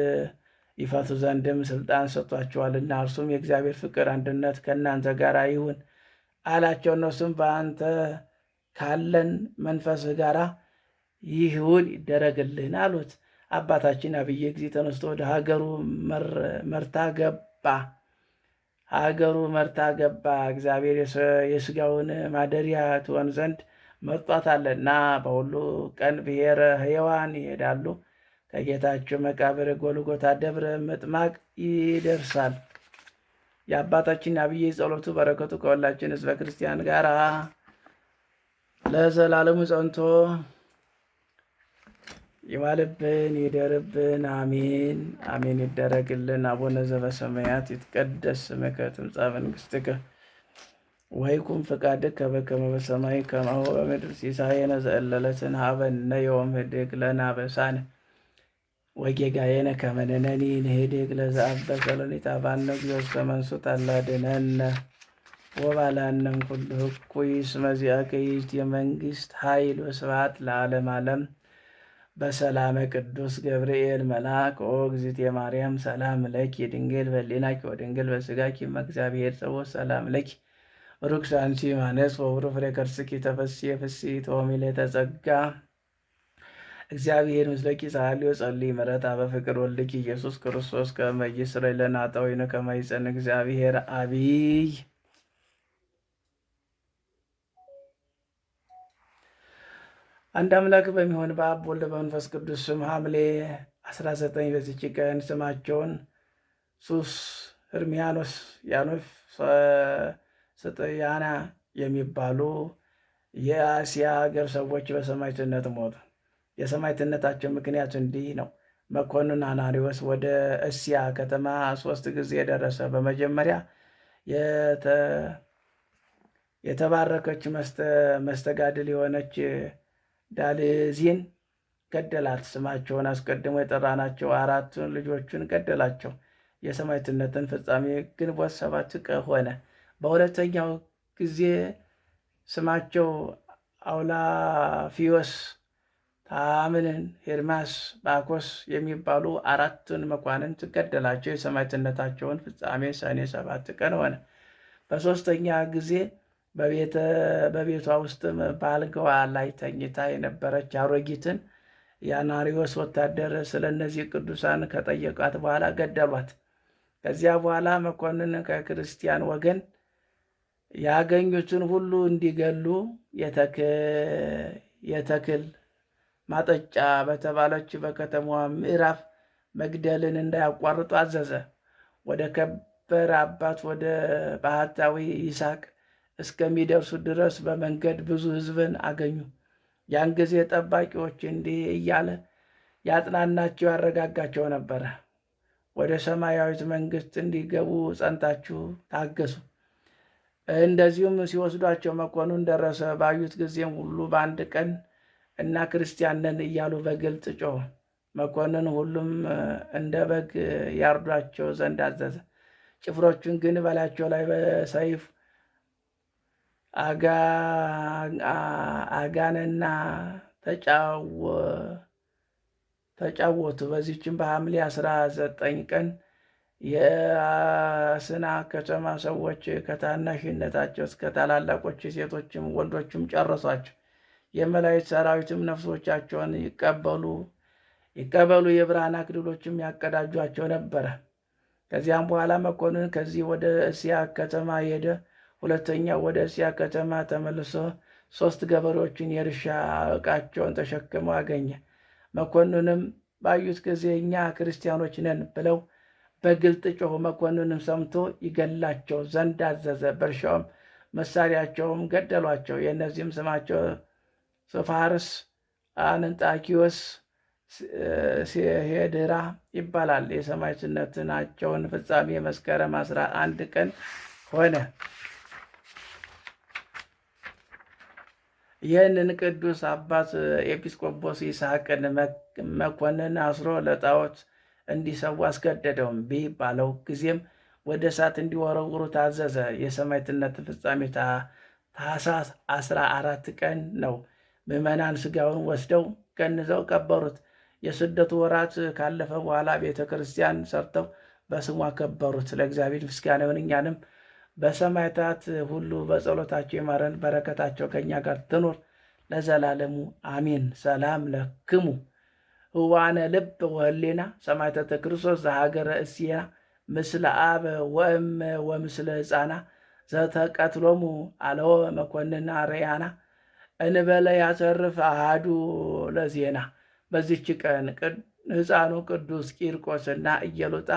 ይፈቱ ዘንድም ስልጣን ሰጥቷቸዋልና እርሱም የእግዚአብሔር ፍቅር አንድነት ከእናንተ ጋር ይሁን አላቸው። እነሱም በአንተ ካለን መንፈስህ ጋር ይሁን ይደረግልን አሉት። አባታችን አብየ ጊዜ ተነስቶ ወደ ሀገሩ መርታ ገባ። እግዚአብሔር የሥጋውን ማደሪያ ትሆን ዘንድ መርጧታልና በሁሉ ቀን ብሔረ ሕያዋን ይሄዳሉ። ከጌታቸው መቃብር ጎልጎታ ደብረ ምጥማቅ ይደርሳል። የአባታችን አብየ ጸሎቱ በረከቱ ከሁላችን ሕዝበ ክርስቲያን ጋር ለዘላለሙ ጸንቶ ይዋልብን ይደርብን አሜን አሜን ይደረግልን። አቡነ ዘበሰማያት ይትቀደስ ስምከ ትምጻእ መንግሥትከ ወይኩን ፈቃድከ በከመ በሰማይ ከማሁ በምድር ሲሳየነ ዘለለዕለትነ ሀበነ ዮም ህድግ ለነ አበሳነ ወጌጋየነ ከመ ንሕነኒ ንህድግ ለዘአበሰ ለነ ኢታብአነ እግዚኦ ውስተ መንሱት አላ አድኅነነ ወባልሐነም ኩሉ እኩይ እስመ ዚአከ ይእቲ መንግሥት ኃይል ወስብሐት ለዓለመ ዓለም። በሰላመ ቅዱስ ገብርኤል መልአክ ኦ እግዝእትየ ማርያም ሰላም ለኪ ድንግል በኅሊናኪ ወድንግል በሥጋኪ እም እግዚአብሔር ጸባኦት ሰላም ለኪ ሩክሳንሲ አንቺ እምአንስት ወቡሩክ ፍሬ ከርሥኪ ተፈሥሒ ፍሥሕት ወምልዕተ ጸጋ እግዚአብሔር ምስለኪ ጸልዩ ጸልይ ምሕረተ በፍቅር ወልድኪ ኢየሱስ ክርስቶስ ከመ ይስረይ ለነ ኃጣውኢነ ከመ ይጸን እግዚአብሔር አብይ። አንድ አምላክ በሚሆን በአብ ወልድ በመንፈስ ቅዱስ ስም ሐምሌ 19 በዚች ቀን ስማቸውን ሱስ፣ ሕርሚያኖስ፣ ያኖፍ፣ ስጥያና የሚባሉ የአስያ ሀገር ሰዎች በሰማዕትነት ሞቱ። የሰማዕትነታቸው ምክንያት እንዲህ ነው። መኮንን አናሪዎስ ወደ እስያ ከተማ 3 ጊዜ ደረሰ። በመጀመሪያ የተባረከች መስተጋድል የሆነች ዳልዚን ገደላት። ስማቸውን አስቀድሞ የጠራናቸው 4ቱን ልጆቹን ገደላቸው። የሰማዕትነትን ፍጻሜ ግንቦት 7 ሆነ። በሁለተኛው ጊዜ ስማቸው አውላፊዮስ፣ ታምንን፣ ሄርማስ፣ ባኮስ የሚባሉ 4ቱን መኳንንት ገደላቸው። የሰማዕትነታቸውን ፍጻሜ ሰኔ 7 ሆነ። በሦስተኛ ጊዜ በቤቷ ውስጥም በአልጋዋ ላይ ተኝታ የነበረች አሮጊትን የአናሪዎስ ወታደር ስለ እነዚህ ቅዱሳን ከጠየቋት በኋላ ገደሏት። ከዚያ በኋላ መኮንን ከክርስቲያን ወገን ያገኙትን ሁሉ እንዲገሉ የተክል ማጠጫ በተባለች በከተማዋ ምዕራፍ መግደልን እንዳያቋርጡ አዘዘ። ወደ ከበረ አባት ወደ ባህታዊ ይስሐቅ እስከሚደርሱ ድረስ በመንገድ ብዙ ሕዝብን አገኙ። ያን ጊዜ ጠባቂዎች እንዲህ እያለ ያጽናናቸው ያረጋጋቸው ነበረ። ወደ ሰማያዊት መንግሥት እንዲገቡ ጸንታችሁ ታገሱ። እንደዚሁም ሲወስዷቸው መኮንን ደረሰ። ባዩት ጊዜም ሁሉ በአንድ ቀን እና ክርስቲያን ነን እያሉ በግልጥ ጮኹ። መኮንን ሁሉም እንደ በግ ያርዷቸው ዘንድ አዘዘ። ጭፍሮቹን ግን በላያቸው ላይ በሰይፍ አጋነና ተጫወቱ። በዚችም በሐምሌ 19 ቀን የአስና ከተማ ሰዎች ከታናሽነታቸው እስከ ታላላቆች ሴቶችም ወንዶችም ጨረሷቸው። የመላእክት ሰራዊትም ነፍሶቻቸውን ይቀበሉ የብርሃን አክሊሎችም ያቀዳጇቸው ነበረ። ከዚያም በኋላ መኮንን ከዚህ ወደ እስያ ከተማ ሄደ። ሁለተኛው ወደ እስያ ከተማ ተመልሶ 3 ገበሬዎችን የእርሻ ዕቃቸውን ተሸክመው አገኘ። መኮንንም ባዩት ጊዜ እኛ ክርስቲያኖች ነን ብለው በግልጥ ጮኹ። መኮንንም ሰምቶ ይገላቸው ዘንድ አዘዘ። በእርሻውም መሳሪያቸውም ገደሏቸው። የእነዚህም ስማቸው ሶፋርስ፣ አንጣኪዮስ፣ ሴሄድራ ይባላል። የሰማዕትነታቸውን ፍጻሜ መስከረም 11 ቀን ሆነ። ይህንን ቅዱስ አባት ኤጲስቆጶስ ይስሐቅን መኮንን አስሮ ለጣዖት እንዲሰዋ አስገደደው። እምቢ ባለው ጊዜም ወደ እሳት እንዲወረውሩ ታዘዘ። የሰማዕትነት ፍጻሜ ታኅሳስ 14 ቀን ነው። ምዕመናን ሥጋውን ወስደው ገንዘው ቀበሩት። የስደቱ ወራት ካለፈ በኋላ ቤተ ክርስቲያን ሰርተው በስሙ አከበሩት። ለእግዚአብሔር ምስጋና ይሁን፣ እኛንም በሰማዕታት ሁሉ በጸሎታቸው ይማረን፣ በረከታቸው ከእኛ ጋር ትኑር ለዘላለሙ አሜን። ሰላም ለክሙ ህዋነ ልብ ወህሌና ሰማዕታተ ክርስቶስ ዘሀገረ እስያ ምስለ አብ ወእም ወምስለ ሕፃና ዘተቀትሎሙ አለወ መኮንን አርያና እንበለ ያተርፍ አሃዱ ለዜና። በዚች ቀን ሕፃኑ ቅዱስ ቂርቆስና ኢየሉጣ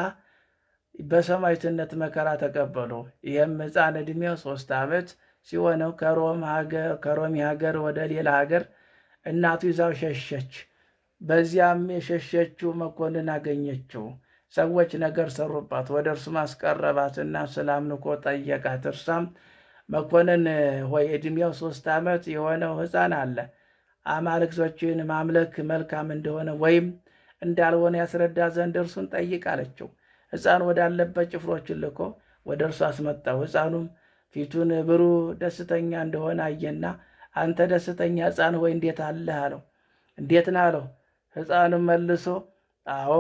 በሰማዕትነት መከራ ተቀበሉ። ይህም ሕፃን ዕድሜው 3 ዓመት ሲሆነው ከሮሚ ሀገር ወደ ሌላ ሀገር እናቱ ይዛው ሸሸች። በዚያም የሸሸችው መኮንን አገኘችው። ሰዎች ነገር ሰሩባት። ወደ እርሱ ማስቀረባትና ስለ አምልኮ ጠየቃት። እርሷም መኮንን ሆይ ዕድሜው 3 ዓመት የሆነው ሕፃን አለ። አማልክቶችን ማምለክ መልካም እንደሆነ ወይም እንዳልሆነ ያስረዳ ዘንድ እርሱን ጠይቅ አለችው። ሕፃን ወዳለበት ጭፍሮችን ልኮ ወደ እርሱ አስመጣው። ሕፃኑም ፊቱን ብሩህ ደስተኛ እንደሆነ አየና አንተ ደስተኛ ሕፃን ሆይ እንዴት አለህ አለው። እንዴት ነህ አለው። ሕፃኑም መልሶ አዎ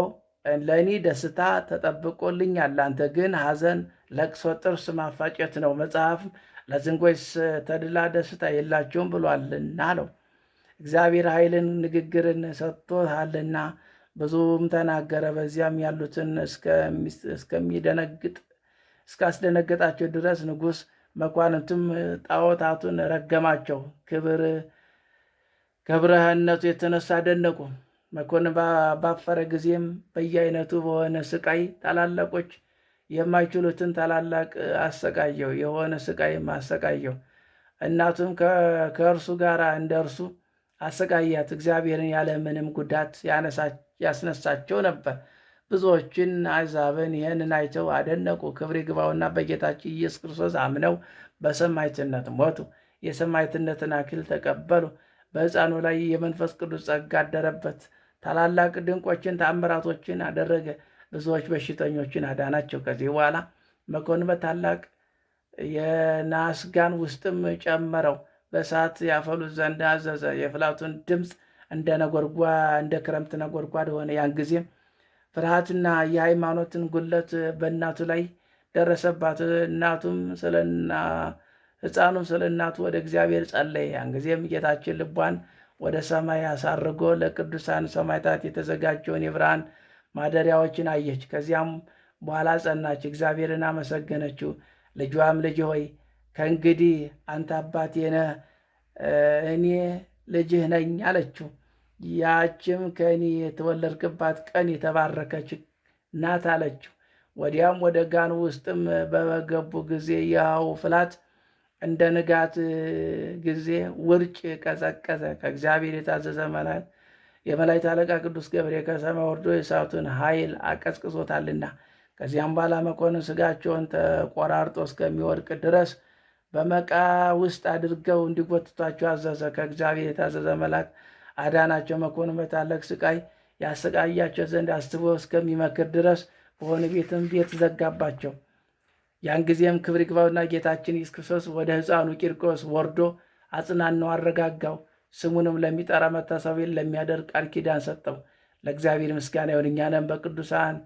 ለእኔ ደስታ ተጠብቆልኛል፣ ለአንተ ግን ሐዘን፣ ለቅሶ፣ ጥርስ ማፋጨት ነው። መጽሐፍ ለዝንጎች ተድላ ደስታ የላቸውም ብሏልና አለው። እግዚአብሔር ኃይልን ንግግርን ሰጥቶሃልና ብዙም ተናገረ። በዚያም ያሉትን እስካስደነገጣቸው ድረስ ንጉሥ መኳንንቱም ጣዖታቱን ረገማቸው። ከብርሃንነቱ የተነሳ አደነቁ። መኮንን ባፈረ ጊዜም በየአይነቱ በሆነ ስቃይ ታላላቆች የማይችሉትን ታላላቅ አሰቃየው የሆነ ስቃይም አሰቃየው። እናቱም ከእርሱ ጋር እንደ እርሱ አሰቃያት። እግዚአብሔርን ያለ ምንም ጉዳት ያስነሳቸው ነበር። ብዙዎችን አሕዛብን ይህንን አይተው አደነቁ። ክብር ይግባውና በጌታችን ኢየሱስ ክርስቶስ አምነው በሰማዕትነት ሞቱ። የሰማዕትነትን አክሊል ተቀበሉ። በሕፃኑ ላይ የመንፈስ ቅዱስ ጸጋ አደረበት። ታላላቅ ድንቆችን ተአምራቶችን አደረገ። ብዙዎች በሽተኞችን አዳናቸው። ከዚህ በኋላ መኮንን በታላቅ የናስ ጋን ውስጥም ጨመረው፣ በእሳት ያፈሉት ዘንድ አዘዘ። የፍላቱን ድምፅ እንደ ክረምት ነጎድጓድ ሆነ። ያን ጊዜም ፍርሃትና የሃይማኖትን ጉለት በእናቱ ላይ ደረሰባት። ሕፃኑም ስለ እናቱ ወደ እግዚአብሔር ጸለየ። ያን ጊዜም ጌታችን ልቧን ወደ ሰማይ አሳርጎ ለቅዱሳን ሰማዕታት የተዘጋጀውን የብርሃን ማደሪያዎችን አየች። ከዚያም በኋላ ጸናች፣ እግዚአብሔርን አመሰገነችው። ልጇም ልጅ ሆይ ከእንግዲህ አንተ አባቴ ነህ፣ እኔ ልጅህ ነኝ አለችው። ያችም ከእኔ የተወለድክባት ቀን የተባረከች ናት አለችው። ወዲያም ወደ ጋኑ ውስጥም በገቡ ጊዜ ያው ፍላት እንደ ንጋት ጊዜ ውርጭ ቀዘቀዘ። ከእግዚአብሔር የታዘዘ የመላእክት አለቃ ቅዱስ ገብርኤል ከሰማይ ወርዶ የእሳቱን ኃይል አቀዝቅዞታልና። ከዚያም በኋላ መኮንን ሥጋቸውን ተቆራርጦ እስከሚወድቅ ድረስ በመቃ ውስጥ አድርገው እንዲጎትቷቸው አዘዘ። ከእግዚአብሔር የታዘዘ መልአክ አዳናቸው። መኮንን በታላቅ ስቃይ ያሰቃያቸው ዘንድ አስቦ እስከሚመክር ድረስ በሆነ ቤት ዘጋባቸው። ያን ጊዜም ክብር ይግባውና ጌታችን ኢየሱስ ክርስቶስ ወደ ሕፃኑ ቂርቆስ ወርዶ አጽናናው፣ አረጋጋው። ስሙንም ለሚጠራ መታሰቢያን ለሚያደርግ ቃል ኪዳን ሰጠው። ለእግዚአብሔር ምስጋና ይሁን፣ እኛንም በቅዱሳን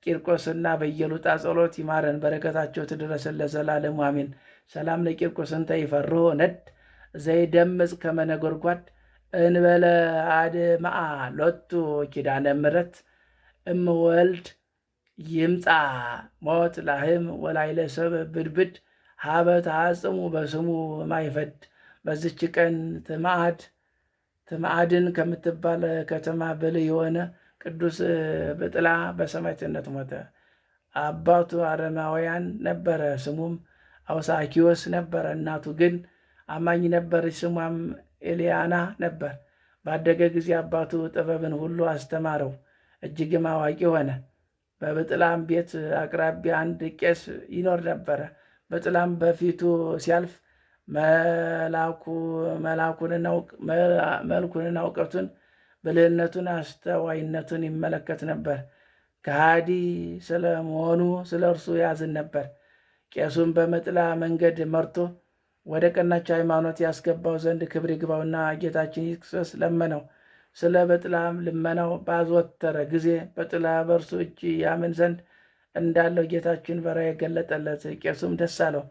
ቂርቆስና በኢየሉጣ ጸሎት ይማረን፣ በረከታቸው ትድረሰን ለዘላለሙ አሜን። ሰላም ለቂርቆስ እንተ ይፈርሆ ነድ ዘይደምጽ ከመ ነጎድጓድ እንበለ አድምዓ ሎቱ ኪዳነ ምሕረት እምወልድ ይምፃ ሞት ላህም ወላይለ ሰብ ብድብድ ሀበት አጽሙ በስሙ ማይፈድ። በዚች ቀን ትምዓድን ከምትባል ከተማ ብልህ የሆነ ቅዱስ ብጥላ በሰማዕትነት ሞተ። አባቱ አረማውያን ነበረ፣ ስሙም አውሳኪዎስ ነበረ። እናቱ ግን አማኝ ነበረች፣ ስሟም ኤልያና ነበር። ባደገ ጊዜ አባቱ ጥበብን ሁሉ አስተማረው፣ እጅግም አዋቂ ሆነ። በብጥላም ቤት አቅራቢያ አንድ ቄስ ይኖር ነበረ። ብጥላም በፊቱ ሲያልፍ መልኩንና እውቀቱን፣ ብልህነቱን፣ አስተዋይነቱን ይመለከት ነበር። ከሃዲ ስለመሆኑ ስለ እርሱ ያዝን ነበር። ቄሱም በመጥላ መንገድ መርቶ ወደ ቀናች ሃይማኖት ያስገባው ዘንድ ክብር ይግባውና ጌታችን ኢየሱስ ክርስቶስ ለመነው። ስለ በጥላም ልመናው ባዘወተረ ጊዜ በጥላ በእርሱ እጅ ያምን ዘንድ እንዳለው ጌታችን በራእይ ገለጠለት። ቄሱም ደስ አለው።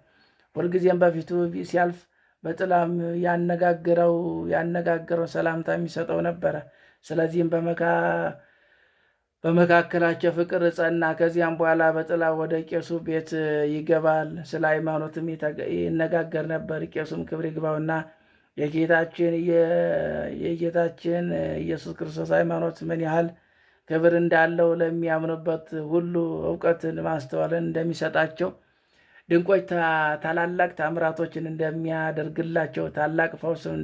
ሁልጊዜም በፊቱ ሲያልፍ በጥላም ያነጋገረው ሰላምታ የሚሰጠው ነበረ። ስለዚህም በመካከላቸው ፍቅር ጸና። ከዚያም በኋላ በጥላ ወደ ቄሱ ቤት ይገባል፣ ስለ ሃይማኖትም ይነጋገር ነበር። ቄሱም ክብር ይግባውና የጌታችን ኢየሱስ ክርስቶስ ሃይማኖት ምን ያህል ክብር እንዳለው ለሚያምኑበት ሁሉ እውቀትን ማስተዋልን እንደሚሰጣቸው፣ ድንቆች ታላላቅ ታምራቶችን እንደሚያደርግላቸው፣ ታላቅ ፈውስን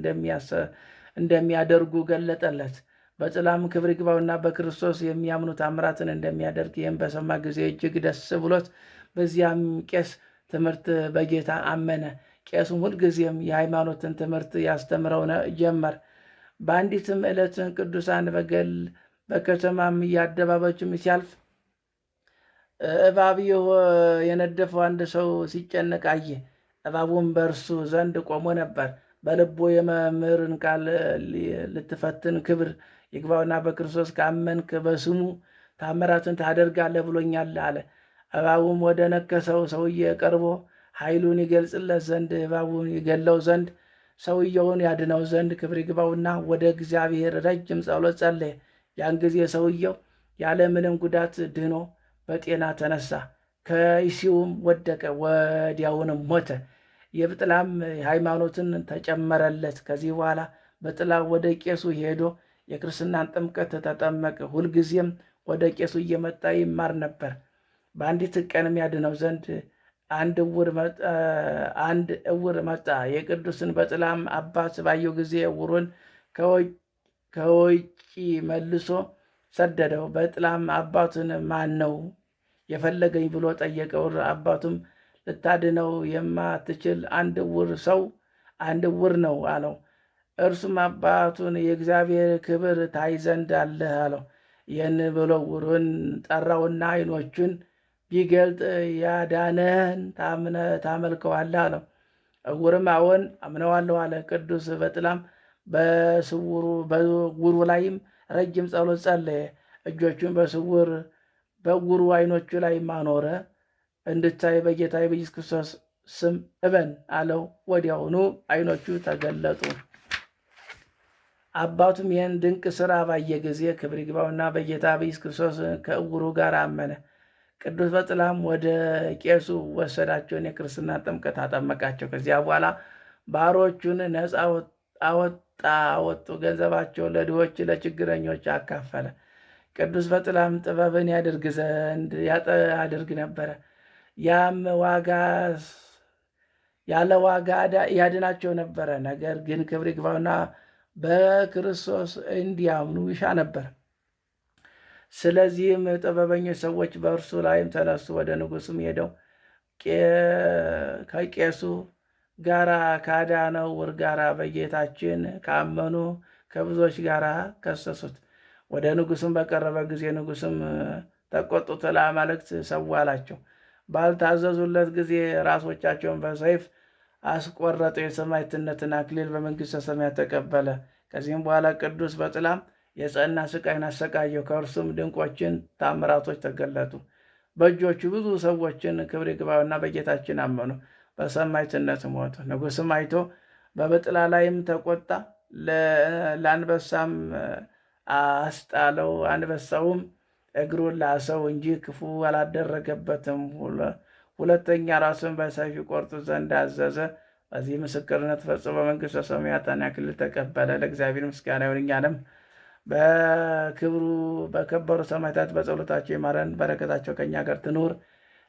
እንደሚያደርጉ ገለጠለት። በጥላም ክብር ይግባውና በክርስቶስ የሚያምኑ ታምራትን እንደሚያደርግ ይህም በሰማ ጊዜ እጅግ ደስ ብሎት በዚያም ቄስ ትምህርት በጌታ አመነ። ቄሱም ሁልጊዜም የሃይማኖትን ትምህርት ያስተምረው ጀመር። በአንዲትም ዕለት ቅዱሳን በከተማም እያደባባዮችም ሲያልፍ እባብ የነደፈው አንድ ሰው ሲጨነቅ አየ። እባቡም በእርሱ ዘንድ ቆሞ ነበር። በልቦ የመምህርን ቃል ልትፈትን ክብር ይግባውና በክርስቶስ ካመንክ በስሙ ታምራትን ታደርጋለህ ብሎኛል አለ። እባቡም ወደ ነከሰው ሰውዬ ቀርቦ ኃይሉን ይገልጽለት ዘንድ እባቡን ይገለው ዘንድ ሰውየውን ያድነው ዘንድ ክብር ይግባውና ወደ እግዚአብሔር ረጅም ጸሎት ጸለየ። ያን ጊዜ ሰውየው ያለ ምንም ጉዳት ድኖ በጤና ተነሳ፣ ከይሲውም ወደቀ፣ ወዲያውንም ሞተ። የብጥላም ሃይማኖትን ተጨመረለት። ከዚህ በኋላ በጥላ ወደ ቄሱ ሄዶ የክርስትናን ጥምቀት ተጠመቀ። ሁልጊዜም ወደ ቄሱ እየመጣ ይማር ነበር። በአንዲት ቀንም ያድነው ዘንድ አንድ እውር መጣ። የቅዱስን በጥላም አባት ባየው ጊዜ እውሩን ከውጭ መልሶ ሰደደው። በጥላም አባቱን ማን ነው የፈለገኝ ብሎ ጠየቀው። አባቱም ልታድነው የማትችል አንድ እውር ነው አለው። እርሱም አባቱን የእግዚአብሔር ክብር ታይ ዘንድ አለህ አለው። ይህን ብሎ እውሩን ጠራውና ዓይኖቹን ቢገልጥ ያዳነህን ታመልከዋለህ አለው። እውርም አዎን አምነዋለሁ አለ። ቅዱስ በጥላም በዕውሩ ላይም ረጅም ጸሎት ጸለየ። እጆቹን በዕውሩ ዓይኖቹ ላይ አኖረ። እንድታይ በጌታ በኢየሱስ ክርስቶስ ስም እመን አለው። ወዲያውኑ ዓይኖቹ ተገለጡ። አባቱም ይህን ድንቅ ሥራ ባየ ጊዜ ክብር ይግባውና በጌታ በኢየሱስ ክርስቶስ ከዕውሩ ጋር አመነ። ቅዱስ በጥላም ወደ ቄሱ ወሰዳቸውን፣ የክርስትና ጥምቀት አጠመቃቸው። ከዚያ በኋላ ባሮቹን ነፃ አወጡ፣ ገንዘባቸው ለድሆች ለችግረኞች አካፈለ። ቅዱስ በጥላም ጥበብን ያደርግ ነበረ። ያም ያለ ዋጋ ያድናቸው ነበረ። ነገር ግን ክብር ይግባውና በክርስቶስ እንዲያምኑ ይሻ ነበር። ስለዚህም ጥበበኞች ሰዎች በእርሱ ላይም ተነሱ። ወደ ንጉሥም ሄደው ከቄሱ ጋራ ካዳነው ዕውር ጋራ በጌታችን ካመኑ ከብዙዎች ጋር ከሰሱት። ወደ ንጉሥም በቀረበ ጊዜ ንጉሥም ተቆጡት፣ ለአማልክት ሰዋ አላቸው። ባልታዘዙለት ጊዜ ራሶቻቸውን በሰይፍ አስቆረጡ። የሰማዕትነትን አክሊል በመንግሥተ ሰማያት ተቀበለ። ከዚህም በኋላ ቅዱስ በጥላም የጸና ስቃይን አሰቃየው። ከእርሱም ድንቆችን ታምራቶች ተገለጡ። በእጆቹ ብዙ ሰዎችን ክብር ይግባውና በጌታችን አመኑ፣ በሰማዕትነት ሞቱ። ንጉሥም አይቶ በበጥላ ላይም ተቆጣ፣ ለአንበሳም አስጣለው። አንበሳውም እግሩን ላሰው እንጂ ክፉ አላደረገበትም። ሁለተኛ ራሱን በሰይፍ ይቆርጡ ዘንድ አዘዘ። በዚህ ምስክርነት ፈጽሞ መንግሥተ ሰማያትን አክሊል ተቀበለ። ለእግዚአብሔር ምስጋና ይሁን፣ እኛንም በክብሩ በከበሩ ሰማዕታት በጸሎታቸው ይማረን፣ በረከታቸው ከእኛ ጋር ትኑር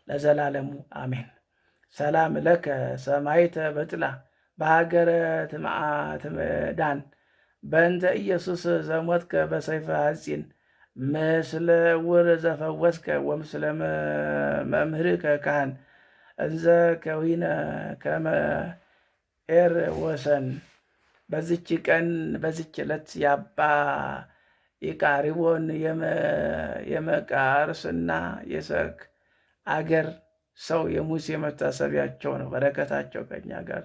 ለዘላለሙ አሜን። ሰላም ለከ ሰማዕተ በጥላ በሀገረ ትምዳን በእንተ ኢየሱስ ዘሞትከ በሰይፈ ሐጺን ምስለ ዕውር ዘፈወስከ ወምስለ መምህርከ ካህን እንዘ ከዊነ ከመ ኤር ወሰን። በዚች ቀን በዚች ዕለት የአባ ኢቃሪቦን የመቃርስና የሰክ አገር ሰው የሙሴ መታሰቢያቸው ነው። በረከታቸው ከኛ ጋር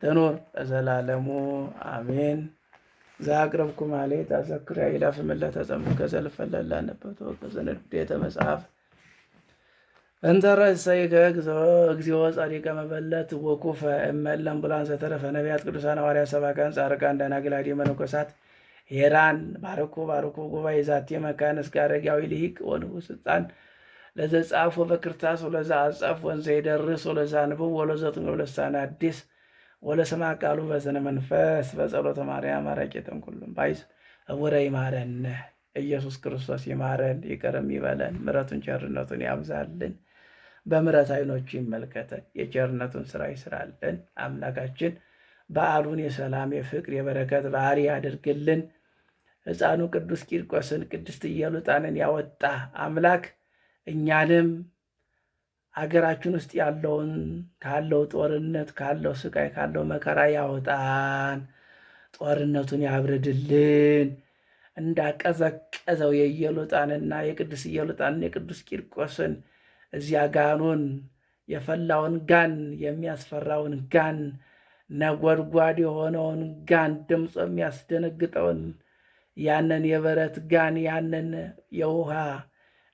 ትኑር ለዘላለሙ አሜን። ዘአቅረብኩ ማሕሌተ አዘክር ይላፍ ምለተ ጸምዱከ ዘልፈለላ ነበቶ ከዘንዴተ መጽሐፍ እንተረሰይከ እግዚኦ ጻዲቀ መበለት ወኩፈ እመለ እምቡላን ዘተረፈ ነቢያት ቅዱሳን ሐዋርያት ሰባክያን ጻድቃን ደናግል አዲ መነኮሳት ሄራን ባርኩ ጉባኤ ዛቲ መካነ እስከ አረጋዊ ልሂቅ ወንዑስ ሕፃን ለዘጻፎ በክርታስ ወለዛ አጻፍ ወንዘ ይደርስ ወለዛ አንብብ ወለዘጥንዑ ልሳነ አዲስ ወለሰማ ቃሉ በዝነ መንፈስ በጸሎተ ማርያም አረቄተን ኩሉም ባይስ እውረ ይማረን። ኢየሱስ ክርስቶስ ይማረን፣ ይቅርም ይበለን፣ ምሕረቱን ቸርነቱን ያብዛልን፣ በምሕረት ዓይኖቹ ይመልከተን፣ የቸርነቱን ስራ ይስራልን። አምላካችን በዓሉን የሰላም የፍቅር የበረከት በዓል ያድርግልን። ሕፃኑ ቅዱስ ቂርቆስን ቅድስት ኢየሉጣንን ያወጣ አምላክ እኛንም ሀገራችን ውስጥ ያለውን ካለው ጦርነት ካለው ስቃይ ካለው መከራ ያወጣን፣ ጦርነቱን ያብርድልን። እንዳቀዘቀዘው የኢየሉጣንና የቅዱስ ኢየሉጣንን የቅዱስ ቂርቆስን እዚያ ጋኑን የፈላውን ጋን የሚያስፈራውን ጋን ነጎድጓድ የሆነውን ጋን ድምፁ የሚያስደነግጠውን ያንን የበረት ጋን ያንን የውሃ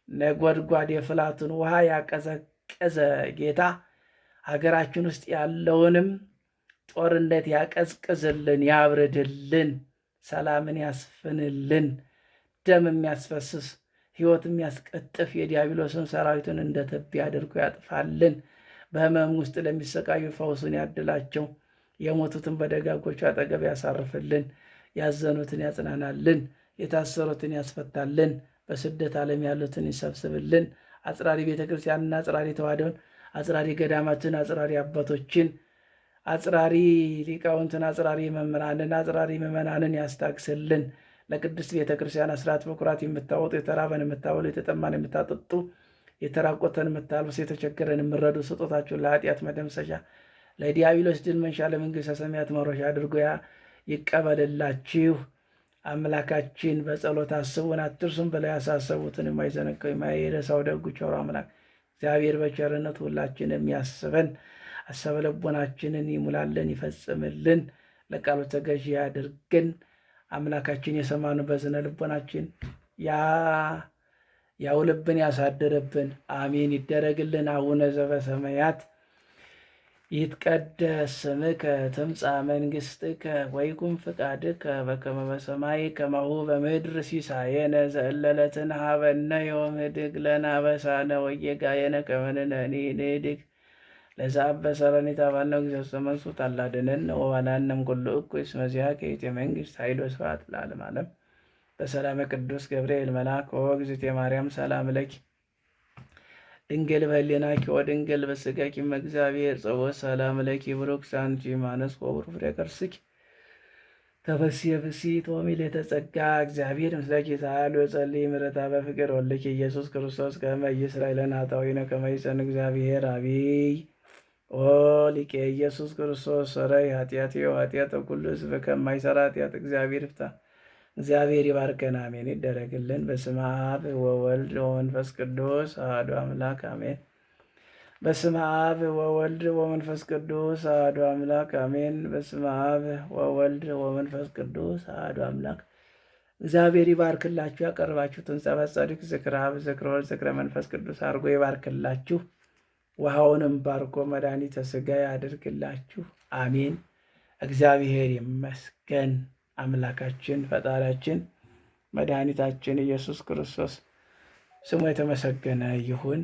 ነጎድጓድ የፍላቱን ውሃ ያቀዘቀዘ ጌታ ሀገራችን ውስጥ ያለውንም ጦርነት ያቀዝቅዝልን፣ ያብርድልን፣ ሰላምን ያስፍንልን። ደም የሚያስፈስስ ሕይወት የሚያስቀጥፍ የዲያብሎስን ሰራዊትን እንደ ትቢያ አድርጎ ያጥፋልን። በሕመም ውስጥ ለሚሰቃዩ ፈውሱን ያድላቸው። የሞቱትን በደጋጎቹ አጠገብ ያሳርፍልን። ያዘኑትን ያጽናናልን። የታሰሩትን ያስፈታልን። በስደት ዓለም ያሉትን ይሰብስብልን። አጽራሪ ቤተ ክርስቲያንና አጽራሪ ተዋሕዶን፣ አጽራሪ ገዳማትን፣ አጽራሪ አባቶችን፣ አጽራሪ ሊቃውንትን፣ አጽራሪ መምህራንን፣ አጽራሪ ምዕመናንን ያስታግስልን። ለቅድስት ቤተ ክርስቲያን አስራት በኩራት የምታወጡ፣ የተራበን የምታበሉ፣ የተጠማን የምታጠጡ፣ የተራቆተን የምታልብሱ፣ የተቸገረን የምረዱ፣ ስጦታችሁን ለኃጢአት መደምሰሻ ለዲያብሎስ ድል መንሻ ለመንግሥተ ሰማያት መውረሻ አድርጎ ይቀበልላችሁ። አምላካችን በጸሎት አስቡን አትርሱን ብለው ያሳሰቡትን የማይዘነጋው የማይረሳው ደጉ ቸሩ አምላክ እግዚአብሔር በቸርነት ሁላችን የሚያስበን አሰበ ልቦናችንን ይሙላልን፣ ይፈጽምልን፣ ለቃሉ ተገዢ ያድርገን። አምላካችን የሰማነውን በዝነ ልቦናችን ያውልብን፣ ያሳድርብን። አሜን ይደረግልን። አቡነ ዘበሰማያት ይትቀደስ ስምከ ትምጻእ መንግሥትከ ወይኩን ፍቃድከ በከመ በሰማይ ከማሁ በምድር ሲሳየነ ዘለለዕለትነ ሀበነ ዮም ህድግ ለነ አበሳነ ወጌጋየነ ከመ ንሕነኒ ንህድግ ለዘአበሰረኒ ታባልነ እግዚእሰ መንሱት አላድነን ወባልሐነም ኩሉ እኩይ እስመ ዚአከ ይእቲ መንግሥት ኃይል ወስብሐት ለዓለመ ዓለም። በሰላመ ቅዱስ ገብርኤል መልአክ ወእግዝእትየ ማርያም ሰላም ለኪ ድንግል በሕሊናኪ ወድንግል በሥጋኪ እም እግዚአብሔር ጸባኦት ሰላም ለኪ ብሩክት አንቲ እምአንስት ወቡሩክ ፍሬ ከርሥኪ ተፈሥሒ ፍሥሕት ወምልዕተ ጸጋ እግዚአብሔር ምስለኪ ሳህሉ ጸልዪ ምሕረታ በፍቅር ወልኪ ኢየሱስ ክርስቶስ ከመ ይሥረይ ለነ ኃጣውኢነ ከመ ይሰን እግዚአብሔር አቢይ ኦ ሊቄ ኢየሱስ ክርስቶስ ሰረይ ኃጢአትየ ወኃጢአተ ኩሉ ሕዝብ ከማይሠራ ኃጢአት እግዚአብሔር ይፍታ። እግዚአብሔር ይባርከን፣ አሜን ይደረግልን። በስመ አብ ወወልድ ወመንፈስ ቅዱስ አሐዱ አምላክ አሜን። በስመ አብ ወወልድ ወመንፈስ ቅዱስ አሐዱ አምላክ አሜን። በስመ አብ ወወልድ ወመንፈስ ቅዱስ አሐዱ አምላክ። እግዚአብሔር ይባርክላችሁ። ያቀርባችሁትን ጸበል ጸዲቅ ዝክረ አብ ዝክረ ወልድ ዝክረ መንፈስ ቅዱስ አድርጎ ይባርክላችሁ። ውሃውንም ባርኮ መድኃኒተ ሥጋ ያድርግላችሁ። አሜን። እግዚአብሔር ይመስገን። አምላካችን ፈጣሪያችን መድኃኒታችን ኢየሱስ ክርስቶስ ስሙ የተመሰገነ ይሁን።